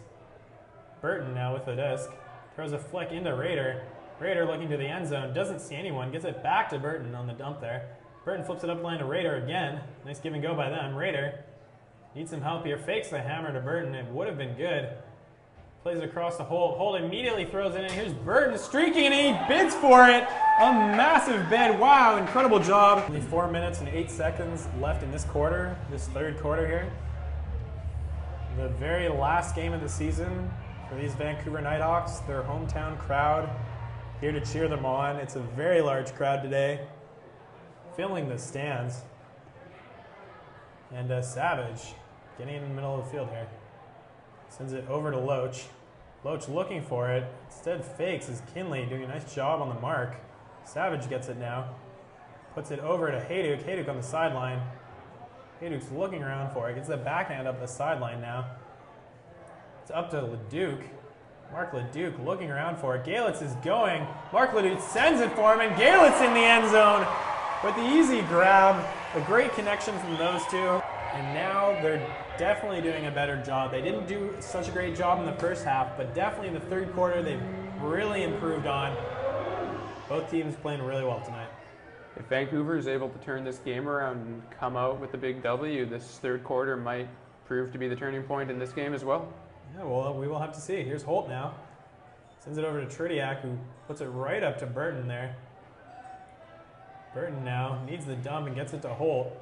Burton now with the disc. Throws a flick into Rader. Rader looking to the end zone. Doesn't see anyone. Gets it back to Burton on the dump there. Burton flips it up the line to Rader again. Nice give and go by them. Rader needs some help here. Fakes the hammer to Burton. It would have been good. Plays it across the Holt. Holt immediately throws it in. Here's Burton streaking and he bids for it. A massive bid. Wow, incredible job. Only 4 minutes and 8 seconds left in this quarter, this third quarter here. The very last game of the season for these Vancouver Nighthawks. Their hometown crowd here to cheer them on. It's a very large crowd today. Filling the stands. And Savage getting in the middle of the field here. Sends it over to Loach. Loach looking for it. Instead fakes is Kinley doing a nice job on the mark. Savage gets it now. Puts it over to Hayduk. Hayduk on the sideline. Hayduk's looking around for it. Gets the backhand up the sideline now. It's up to Leduc. Mark Leduc looking around for it. Galetz is going. Mark Leduc sends it for him, and Galetz in the end zone with the easy grab. A great connection from those two. And now they're definitely doing a better job. They didn't do such a great job in the first half, but definitely in the third quarter they've really improved on. Both teams playing really well tonight. If Vancouver is able to turn this game around and come out with a big W, this third quarter might prove to be the turning point in this game as well. Yeah, well, we will have to see. Here's Holt now. Sends it over to Tridiak, who puts it right up to Burton there. Burton now needs the dump and gets it to Holt.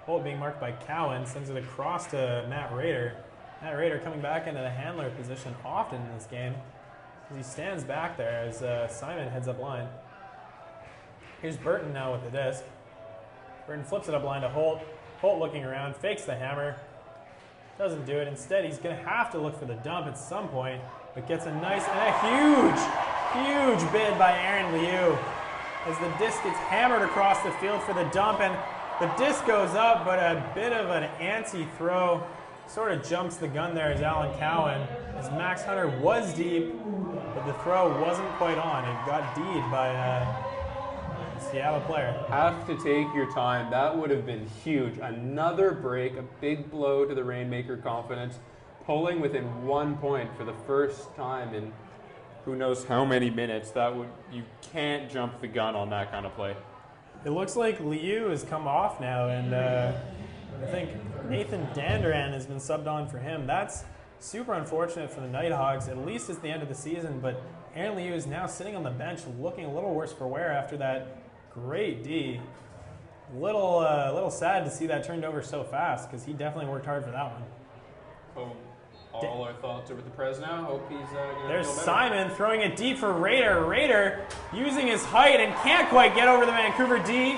Holt being marked by Cowan, sends it across to Matt Rader. Matt Rader coming back into the handler position often in this game. He stands back there as Simon heads up line. Here's Burton now with the disc. Burton flips it up line to Holt. Holt looking around, fakes the hammer. Doesn't do it. Instead, he's going to have to look for the dump at some point, but gets a nice and a huge bid by Aaron Liu as the disc gets hammered across the field for the dump, and the disc goes up, but a bit of an antsy throw. Sort of jumps the gun there as Alan Cowan, as Max Hunter was deep, but the throw wasn't quite on. It got D'd by a Seattle player. Have to take your time. That would have been huge. Another break, a big blow to the Rainmaker confidence, pulling within 1 point for the first time in who knows how many minutes. You can't jump the gun on that kind of play. It looks like Liu has come off now, and I think Nathan Danduran has been subbed on for him. That's super unfortunate for the Nighthawks. At least it's the end of the season, but Aaron Liu is now sitting on the bench looking a little worse for wear after that great D. Little sad to see that turned over so fast, because he definitely worked hard for that one. Oh, all our thoughts are with the Prez now. Hope he's going There's Simon throwing it deep for Rader. Rader using his height and can't quite get over the Vancouver D.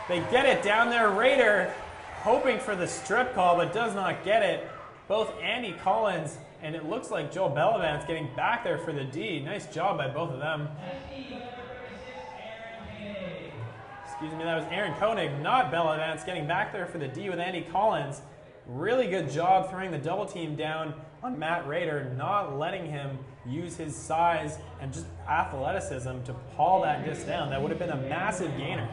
They get it down there. Rader hoping for the strip call, but does not get it. Both Andy Collins and it looks like Joel Bellavance getting back there for the D. Nice job by both of them. Excuse me, that was Aaron Koenig, not Bellavance, getting back there for the D with Andy Collins. Really good job throwing the double team down on Matt Rader, not letting him use his size and just athleticism to haul that disc down. That would have been a massive gainer.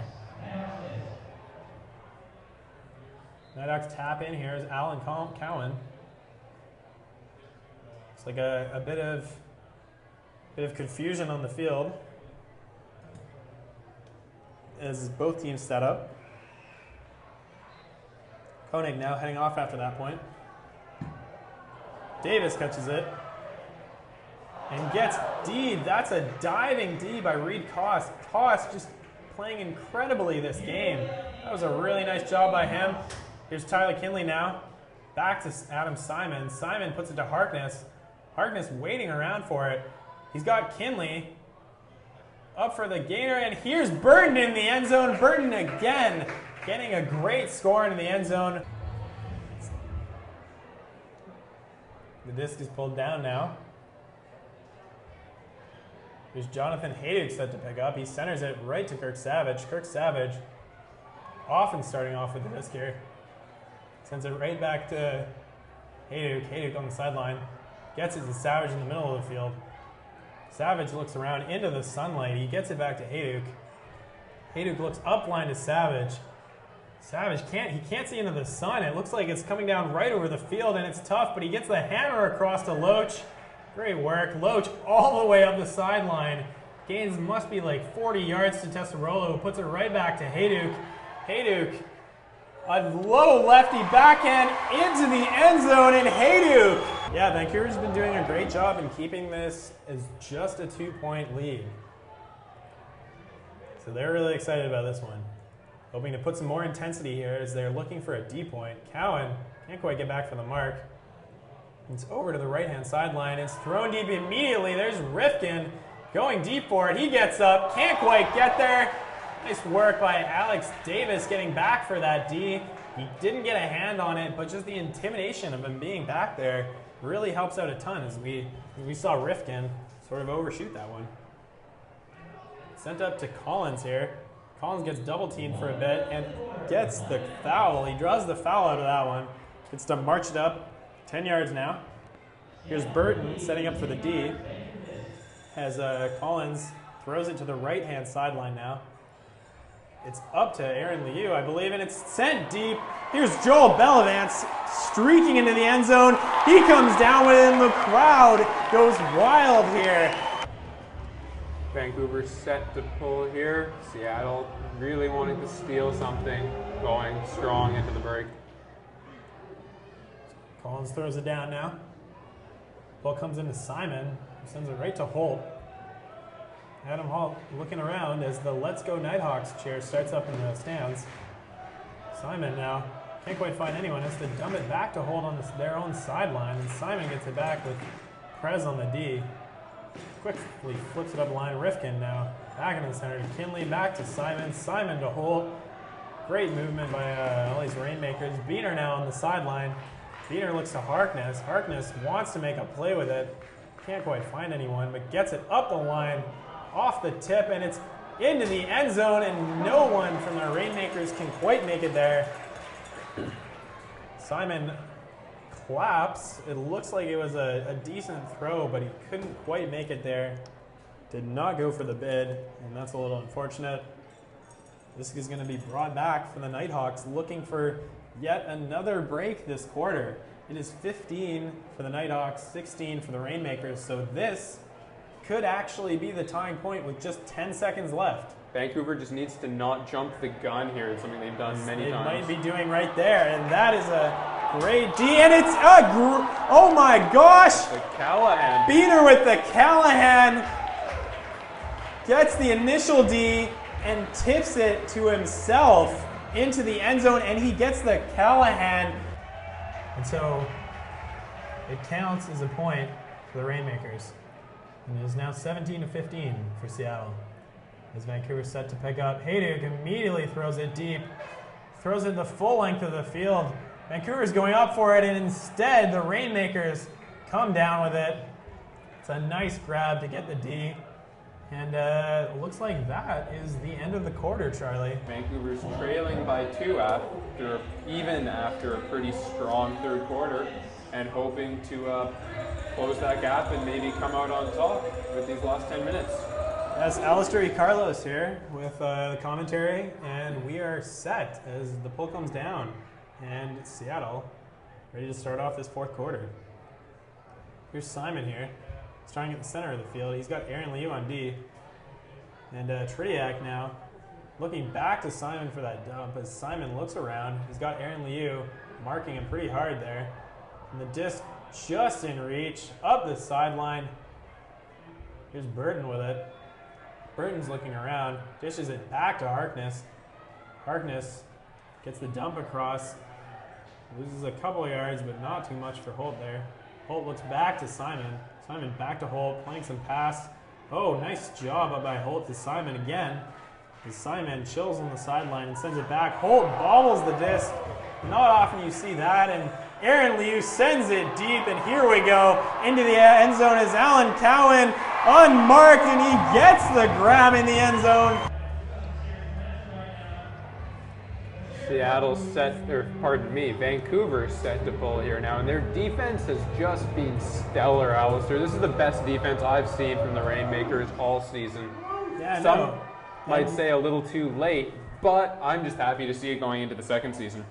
Nighthawks tap in here is Alan Cowan. It's like a bit of confusion on the field as both teams set up. Koenig now heading off after that point. Davis catches it and gets D'd. That's a diving D by Reed Koss. Koss just playing incredibly this game. That was a really nice job by him. Here's Tyler Kinley now. Back to Adam Simon. Simon puts it to Harkness. Harkness waiting around for it. He's got Kinley up for the gainer, and here's Burton in the end zone. Burton again getting a great score into the end zone. The disc is pulled down now. Here's Jonathan Hayduk set to pick up. He centers it right to Kirk Savage. Kirk Savage often starting off with the disc here. Sends it right back to Hayduk. Hayduk on the sideline. Gets it to Savage in the middle of the field. Savage looks around into the sunlight. He gets it back to Hayduk. Hayduk looks upline to Savage. Savage can't see into the sun. It looks like it's coming down right over the field, and it's tough, but he gets the hammer across to Loach. Great work. Loach all the way up the sideline. Gains must be like 40 yards to Tesserolo, who puts it right back to Hayduk. Hayduk, a low lefty backhand into the end zone, and Hayduk. Yeah, Vancouver's been doing a great job in keeping this as just a 2-point lead. So they're really excited about this one. Hoping to put some more intensity here as they're looking for a D point. Cowan can't quite get back for the mark. It's over to the right-hand sideline. It's thrown deep immediately. There's Rifkin going deep for it. He gets up, can't quite get there. Nice work by Alex Davis getting back for that D. He didn't get a hand on it, but just the intimidation of him being back there really helps out a ton as we saw Rifkin sort of overshoot that one. Sent up to Collins here. Collins gets double teamed for a bit and gets the foul. He draws the foul out of that one. Gets to march it up 10 yards now. Here's Burton setting up for the D as Collins throws it to the right-hand sideline now. It's up to Aaron Liu, I believe, and it's sent deep. Here's Joel Bellavance streaking into the end zone. He comes down with it, and the crowd goes wild here. Vancouver set to pull here. Seattle really wanting to steal something, going strong into the break. Collins throws it down now. Ball comes into Simon, who sends it right to Holt. Adam Holt looking around as the Let's Go Nighthawks cheer starts up in the stands. Simon now can't quite find anyone. Has to dump it back to Holt on their own sideline, and Simon gets it back with Prez on the D. Quickly flips it up the line. Rifkin now back in the center. Kinley back to Simon. Simon to Holt. Great movement by all these Rainmakers. Beener now on the sideline. Beener looks to Harkness. Harkness wants to make a play with it. Can't quite find anyone, but gets it up the line, off the tip, and it's into the end zone, and no one from the Rainmakers can quite make it there. Simon claps. It looks like it was a decent throw, but he couldn't quite make it there. Did not go for the bid, and that's a little unfortunate. This is going to be brought back for the Nighthawks, looking for yet another break this quarter. It is 15 for the Nighthawks, 16 for the Rainmakers, so this could actually be the tying point with just 10 seconds left. Vancouver just needs to not jump the gun here. It's something they've done many times. They might be doing right there, and that is a great D, and it's oh my gosh! The Callahan. Beener with the Callahan gets the initial D and tips it to himself into the end zone, and he gets the Callahan. And so it counts as a point for the Rainmakers. And it is now 17-15 for Seattle. As Vancouver set to pick up, Hayduk immediately throws it deep. Throws it the full length of the field. Vancouver's going up for it, and instead the Rainmakers come down with it. It's a nice grab to get the D. And it looks like that is the end of the quarter, Charlie. Vancouver's trailing by 2 after a pretty strong third quarter, and hoping to close that gap and maybe come out on top with these last 10 minutes. That's Alistair E. Carlos here with the commentary, and we are set as the pull comes down. And Seattle ready to start off this fourth quarter. Here's Simon here, starting at the center of the field. He's got Aaron Liu on D. And Tridiak now looking back to Simon for that dump as Simon looks around. He's got Aaron Liu marking him pretty hard there. And the disc just in reach, up the sideline. Here's Burton with it. Burton's looking around, dishes it back to Harkness. Harkness gets the dump across, loses a couple yards, but not too much for Holt there. Holt looks back to Simon. Simon back to Holt, playing some pass. Oh, nice job up by Holt to Simon again. As Simon chills on the sideline and sends it back. Holt bobbles the disc. Not often you see that, and Aaron Liu sends it deep, and here we go into the end zone as Alan Cowan unmarked, and he gets the grab in the end zone. Seattle's set, or pardon me, Vancouver's set to pull here now, and their defense has just been stellar, Alistair. This is the best defense I've seen from the Rainmakers all season. Yeah, Some might say a little too late, but I'm just happy to see it going into the second season.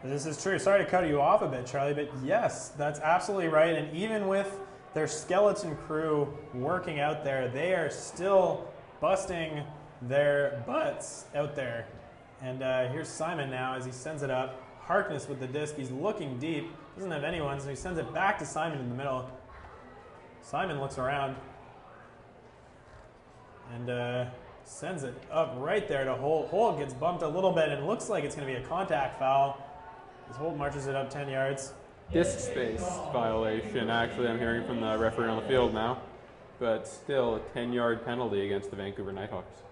This is true. Sorry to cut you off a bit, Charlie, but yes, that's absolutely right. And even with their skeleton crew working out there, they are still busting their butts out there. And here's Simon now as he sends it up. Harkness with the disc. He's looking deep. Doesn't have anyone, so he sends it back to Simon in the middle. Simon looks around and sends it up right there to Holt. Holt gets bumped a little bit and looks like it's going to be a contact foul. As Holt marches it up 10 yards. Disc space violation, actually, I'm hearing from the referee on the field now. But still a 10-yard penalty against the Vancouver Nighthawks.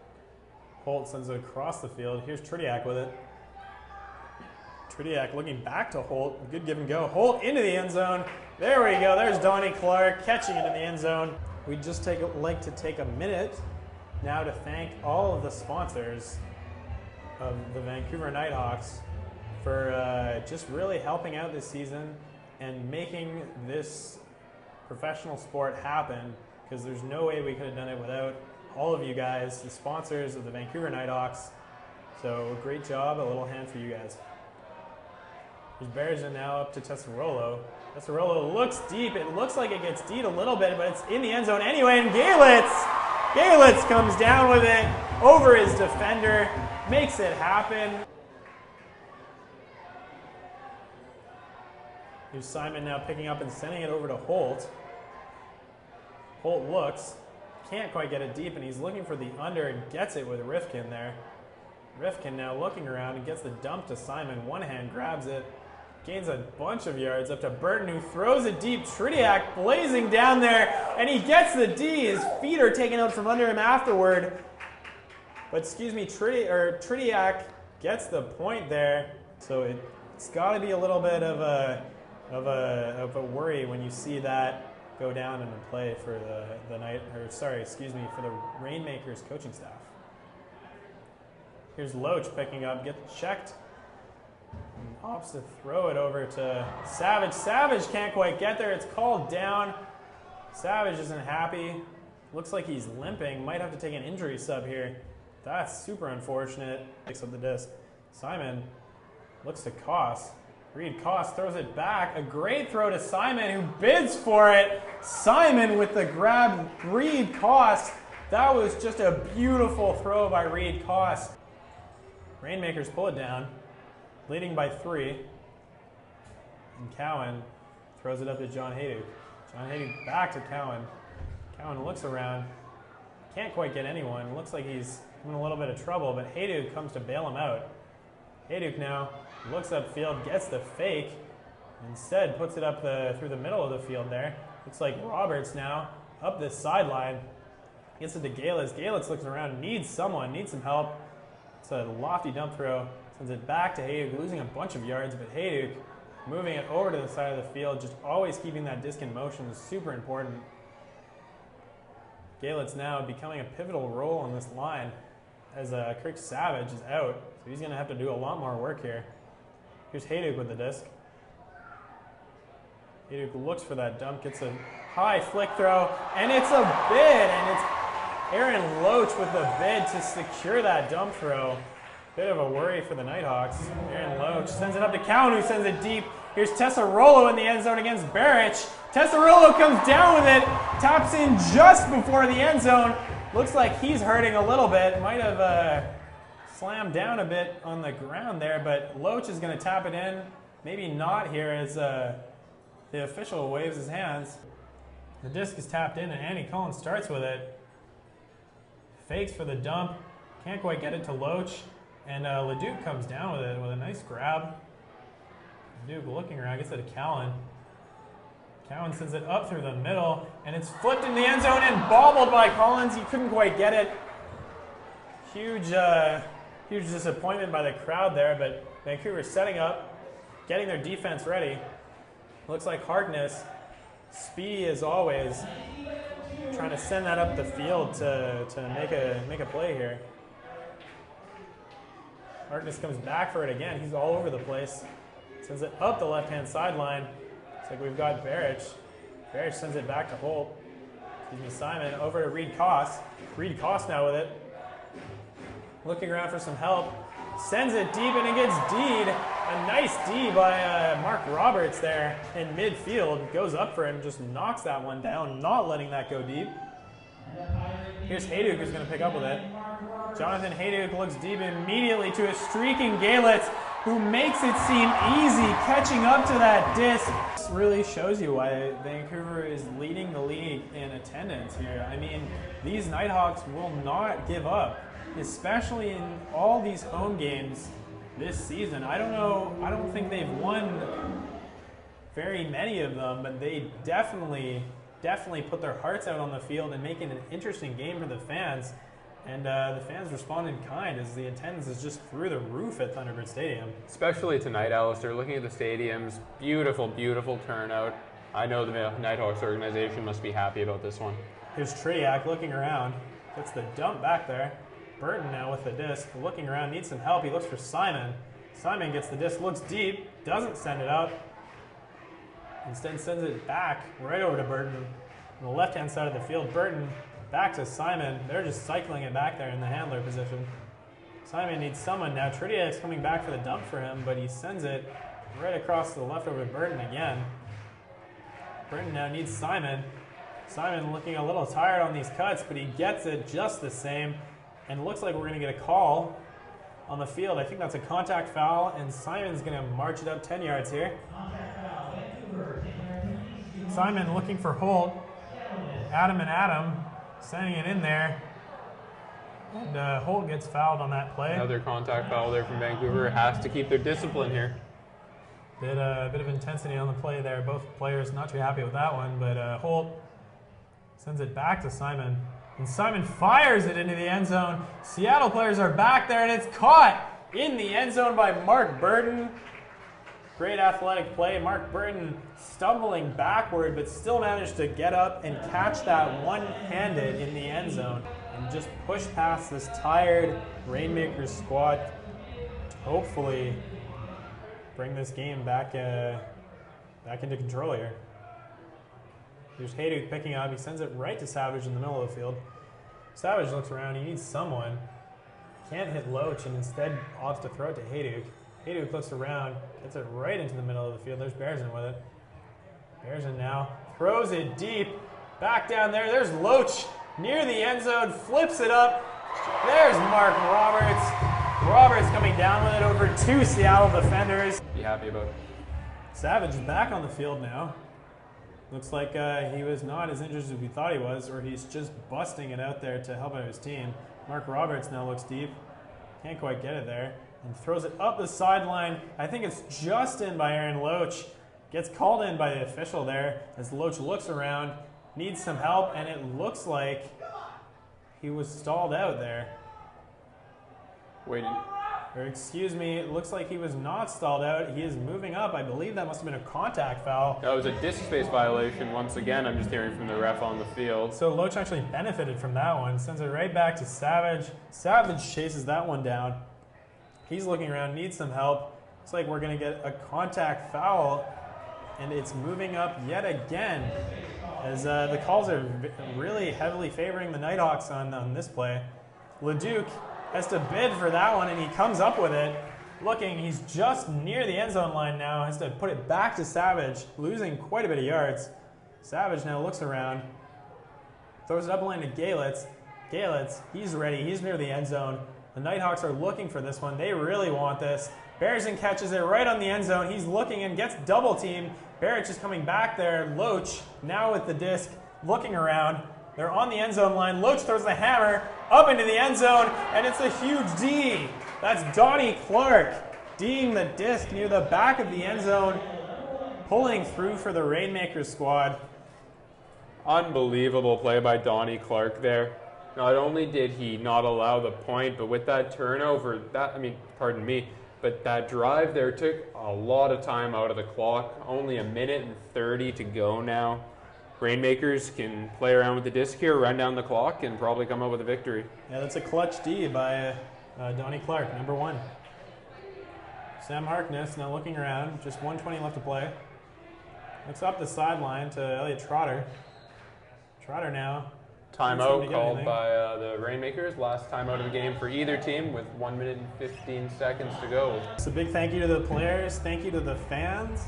Holt sends it across the field. Here's Tridiak with it. Tridiak looking back to Holt. Good give and go. Holt into the end zone. There we go. There's Donnie Clark catching it in the end zone. We'd just like to take a minute now to thank all of the sponsors of the Vancouver Nighthawks for just really helping out this season and making this professional sport happen, because there's no way we could have done it without all of you guys, the sponsors of the Vancouver Nighthawks. So great job, a little hand for you guys. There's Bergen now up to Tesserolo. Tesserolo looks deep. It looks like it gets deep a little bit, but it's in the end zone anyway, and Galitz comes down with it over his defender, makes it happen. Here's Simon now picking up and sending it over to Holt. Holt looks, can't quite get it deep, and he's looking for the under and gets it with Rifkin there. Rifkin now looking around and gets the dump to Simon. One hand grabs it, gains a bunch of yards up to Burton, who throws it deep. Tridiak blazing down there, and he gets the D. His feet are taken out from under him afterward. But excuse me, Tridiak gets the point there. So it's got to be a little bit of a worry when you see that go down in a play for for the Rainmakers coaching staff. Here's Loach picking up, gets checked. And opts to throw it over to Savage. Savage can't quite get there. It's called down. Savage isn't happy. Looks like he's limping. Might have to take an injury sub here. That's super unfortunate. Picks up the disc. Simon looks to Koss. Reed Koss throws it back. A great throw to Simon, who bids for it. Simon with the grab. Reed Koss. That was just a beautiful throw by Reed Koss. Rainmakers pull it down, leading by 3. And Cowan throws it up to John Hayduk. John Hayduk back to Cowan. Cowan looks around. Can't quite get anyone. Looks like he's in a little bit of trouble, but Hayduk comes to bail him out. Hayduk now looks upfield, gets the fake. Instead, puts it up through the middle of the field there. Looks like Roberts now up this sideline. Gets it to Galitz. Galitz looks around, needs someone, needs some help. It's a lofty dump throw. Sends it back to Hayduk, losing a bunch of yards, but Hayduk moving it over to the side of the field, just always keeping that disc in motion is super important. Galitz now becoming a pivotal role in this line as Kirk Savage is out, so he's going to have to do a lot more work here. Here's Hayduk with the disc. Hayduk looks for that dump, gets a high flick throw, and it's a bid, and it's Aaron Loach with the bid to secure that dump throw. Bit of a worry for the Nighthawks. Aaron Loach sends it up to Cowan, who sends it deep. Here's Tesserolo in the end zone against Barich. Tesserolo comes down with it, taps in just before the end zone. Looks like he's hurting a little bit. Might have slammed down a bit on the ground there, but Loach is going to tap it in. Maybe not here as the official waves his hands. The disc is tapped in and Andy Collins starts with it. Fakes for the dump. Can't quite get it to Loach. And Leduc comes down with it with a nice grab. Leduc looking around, gets it to Cowan. Cowan sends it up through the middle, and it's flipped in the end zone and bobbled by Collins. He couldn't quite get it. Huge disappointment by the crowd there, but Vancouver setting up, getting their defense ready. Looks like Harkness, speedy as always, trying to send that up the field to make a play here. Harkness comes back for it again. He's all over the place. Sends it up the left-hand sideline. Looks like we've got Barich. Barich sends it back to Holt. Excuse me, Simon. Over to Reed Koss. Reed Koss now with it. Looking around for some help. Sends it deep and it gets D'd. A nice D by Mark Roberts there in midfield. Goes up for him, just knocks that one down, not letting that go deep. Here's Hayduk who's going to pick up with it. Jonathan Hayduk looks deep immediately to a streaking Gaelitz who makes it seem easy catching up to that disc. This really shows you why Vancouver is leading the league in attendance here. I mean, these Nighthawks will not give up, especially in all these home games this season. I don't think they've won very many of them, but they definitely put their hearts out on the field and make it an interesting game for the fans. And the fans respond in kind as the attendance is just through the roof at Thunderbird Stadium. Especially tonight, Alistair, looking at the stadiums, beautiful, beautiful turnout. I know the Nighthawks organization must be happy about this one. Here's Triak looking around, gets the dump back there. Burton now with the disc, looking around, needs some help. He looks for Simon. Simon gets the disc, looks deep, doesn't send it out. Instead sends it back right over to Burton. On the left-hand side of the field, Burton back to Simon. They're just cycling it back there in the handler position. Simon needs someone now. Tridiak's coming back for the dump for him, but he sends it right across to the left over to Burton again. Burton now needs Simon. Simon looking a little tired on these cuts, but he gets it just the same. And it looks like we're going to get a call on the field. I think that's a contact foul, and Simon's going to march it up 10 yards here. Simon looking for Holt. Adam sending it in there. And Holt gets fouled on that play. Another contact foul there from Vancouver. Has to keep their discipline here. Bit of intensity on the play there. Both players not too happy with that one, but Holt sends it back to Simon. And Simon fires it into the end zone. Seattle players are back there, and it's caught in the end zone by Mark Burton. Great athletic play. Mark Burton stumbling backward, but still managed to get up and catch that one-handed in the end zone and just push past this tired Rainmakers squad to hopefully bring this game back into control here. Here's Hayduk picking up. He sends it right to Savage in the middle of the field. Savage looks around. He needs someone. Can't hit Loach and instead opts to throw it to Hayduk. Hayduk looks around, gets it right into the middle of the field. There's Bearson with it. Bearson now throws it deep. Back down there. There's Loach near the end zone. Flips it up. There's Mark Roberts. Roberts coming down with it over two Seattle defenders. Be happy about it. Savage is back on the field now. Looks like he was not as injured as we thought he was, or he's just busting it out there to help out his team. Mark Roberts now looks deep. Can't quite get it there. And throws it up the sideline. I think it's just in by Aaron Loach. Gets called in by the official there as Loach looks around, needs some help, and it looks like he was stalled out there. Waiting. Or excuse me, it looks like he was not stalled out. He is moving up. I believe that must have been a contact foul. That was a disc space violation. Once again, I'm just hearing from the ref on the field. So Loach actually benefited from that one. Sends it right back to Savage. Savage chases that one down. He's looking around, needs some help. Looks like we're going to get a contact foul, and it's moving up yet again as the calls are really heavily favoring the Nighthawks on this play. Leduc has to bid for that one, and he comes up with it. Looking, he's just near the end zone line now. Has to put it back to Savage, losing quite a bit of yards. Savage now looks around, throws it up the line to Galitz. Galitz, he's ready. He's near the end zone. The Nighthawks are looking for this one. They really want this. Berezin catches it right on the end zone. He's looking and gets double teamed. Barrett is coming back there. Loach now with the disc, looking around. They're on the end zone line. Loach throws the hammer up into the end zone, and it's a huge D. That's Donnie Clark D'ing the disc near the back of the end zone, pulling through for the Rainmakers squad. Unbelievable play by Donnie Clark there. Not only did he not allow the point, but with that turnover, but that drive there took a lot of time out of the clock. Only 1:30 to go now. Rainmakers can play around with the disc here, run down the clock, and probably come up with a victory. Yeah, that's a clutch D by Donnie Clark, number 1. Sam Harkness now looking around, just 1:20 left to play. Looks up the sideline to Elliot Trotter. Trotter now. Timeout called by the Rainmakers. Last timeout of the game for either team with 1:15 to go. So big thank you to the players, thank you to the fans,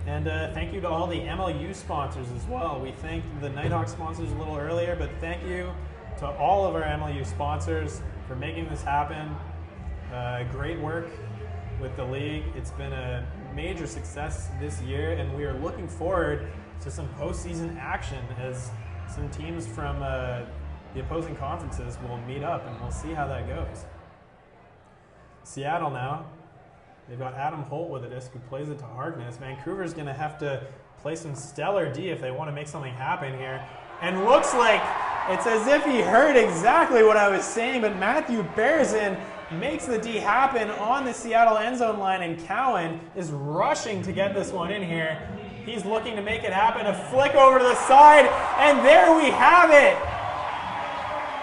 and thank you to all the MLU sponsors as well. We thanked the Nighthawks sponsors a little earlier, but thank you to all of our MLU sponsors for making this happen. Great work with the league. It's been a major success this year, and we are looking forward to some postseason action as some teams from the opposing conferences will meet up, and we'll see how that goes. Seattle now. They've got Adam Holt with a disc who plays it to Harkness. Vancouver's going to have to play some stellar D if they want to make something happen here. And looks like it's as if he heard exactly what I was saying, but Matthew Berezin makes the D happen on the Seattle end zone line, and Cowan is rushing to get this one in here. He's looking to make it happen, a flick over to the side, and there we have it.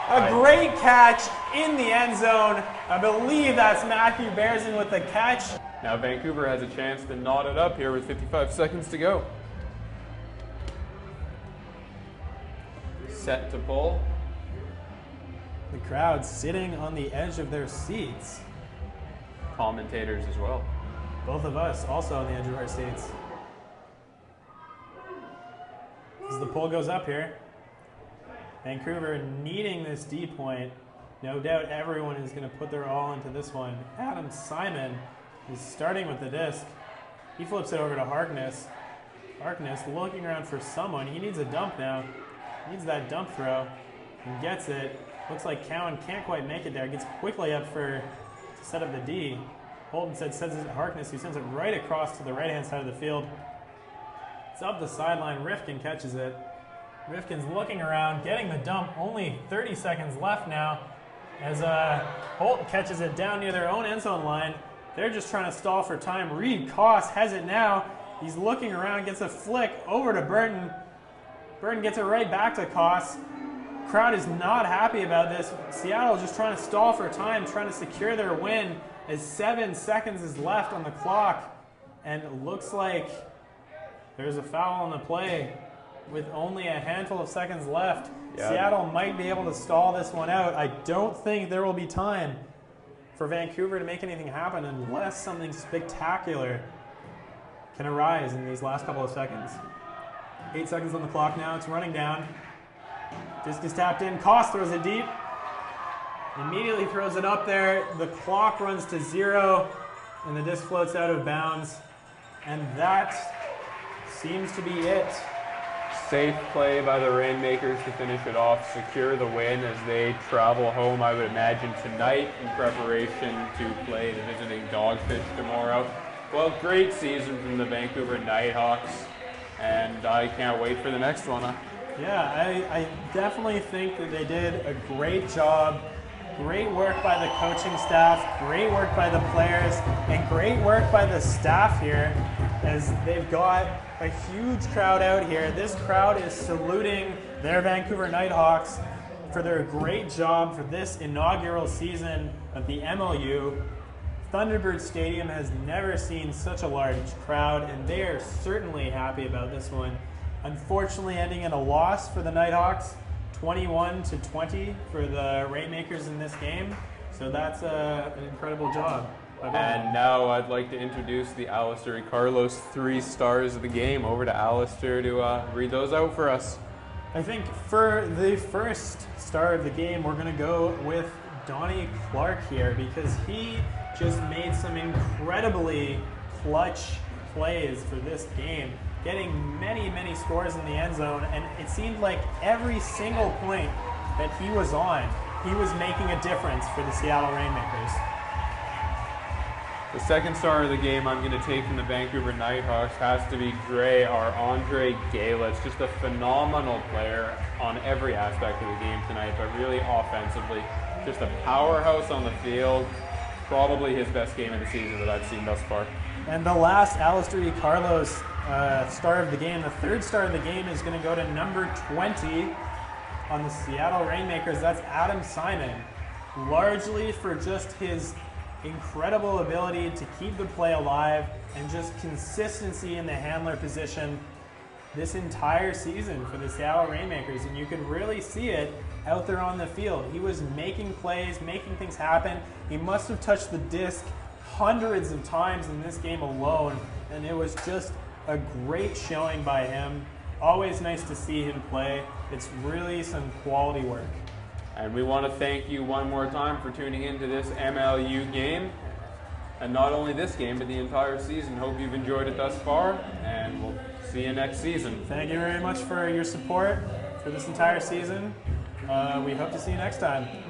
A great catch in the end zone. I believe that's Matthew Berezin with the catch. Now Vancouver has a chance to knot it up here with 55 seconds to go. Set to pull. The crowd sitting on the edge of their seats. Commentators as well. Both of us also on the edge of our seats. As the pull goes up here, Vancouver needing this D point. No doubt everyone is going to put their all into this one. Adam Simon is starting with the disc. He flips it over to Harkness. Harkness looking around for someone. He needs a dump now. He needs that dump throw and gets it. Looks like Cowan can't quite make it there. Gets quickly up to set up the D. Holden sends it to Harkness, who sends it right across to the right-hand side of the field. It's up the sideline. Rifkin catches it. Rifkin's looking around, getting the dump. Only 30 seconds left now as Holt catches it down near their own end zone line. They're just trying to stall for time. Reed Koss has it now. He's looking around, gets a flick over to Burton. Burton gets it right back to Koss. Crowd is not happy about this. Seattle just trying to stall for time, trying to secure their win as 7 seconds is left on the clock. And it looks like there's a foul on the play with only a handful of seconds left. Yeah. Seattle might be able to stall this one out. I don't think there will be time for Vancouver to make anything happen unless something spectacular can arise in these last couple of seconds. 8 seconds on the clock now. It's running down. Disc is tapped in. Koss throws it deep. Immediately throws it up there. The clock runs to 0, and the disc floats out of bounds. And that seems to be it. Safe play by the Rainmakers to finish it off, secure the win as they travel home, I would imagine, tonight in preparation to play the visiting Dogfish tomorrow. Well, great season from the Vancouver Nighthawks, and I can't wait for the next one. Yeah, I definitely think that they did a great job. Great work by the coaching staff, great work by the players, and great work by the staff here as they've got a huge crowd out here. This crowd is saluting their Vancouver Nighthawks for their great job for this inaugural season of the MLU. Thunderbird Stadium has never seen such a large crowd, and they are certainly happy about this one. Unfortunately, ending in a loss for the Nighthawks, 21-20 for the Rainmakers in this game. So that's an incredible job. And now I'd like to introduce the Alistair Carlos 3 stars of the game. Over to Alistair to read those out for us. I think for the first star of the game, we're going to go with Donnie Clark here because he just made some incredibly clutch plays for this game, getting many, many scores in the end zone, and it seemed like every single point that he was on, he was making a difference for the Seattle Rainmakers. The second star of the game I'm going to take from the Vancouver Nighthawks has to be Andre Gale. Just a phenomenal player on every aspect of the game tonight, but really offensively. Just a powerhouse on the field. Probably his best game of the season that I've seen thus far. And the last Alistair Carlos star of the game, the third star of the game, is going to go to number 20 on the Seattle Rainmakers. That's Adam Simon, largely for just his incredible ability to keep the play alive and just consistency in the handler position this entire season for the Seattle Rainmakers, and you could really see it out there on the field. He was making plays, making things happen. He must have touched the disc hundreds of times in this game alone, and it was just a great showing by him. Always nice to see him play. It's really some quality work. And we want to thank you one more time for tuning into this MLU game. And not only this game, but the entire season. Hope you've enjoyed it thus far, and we'll see you next season. Thank you very much for your support for this entire season. We hope to see you next time.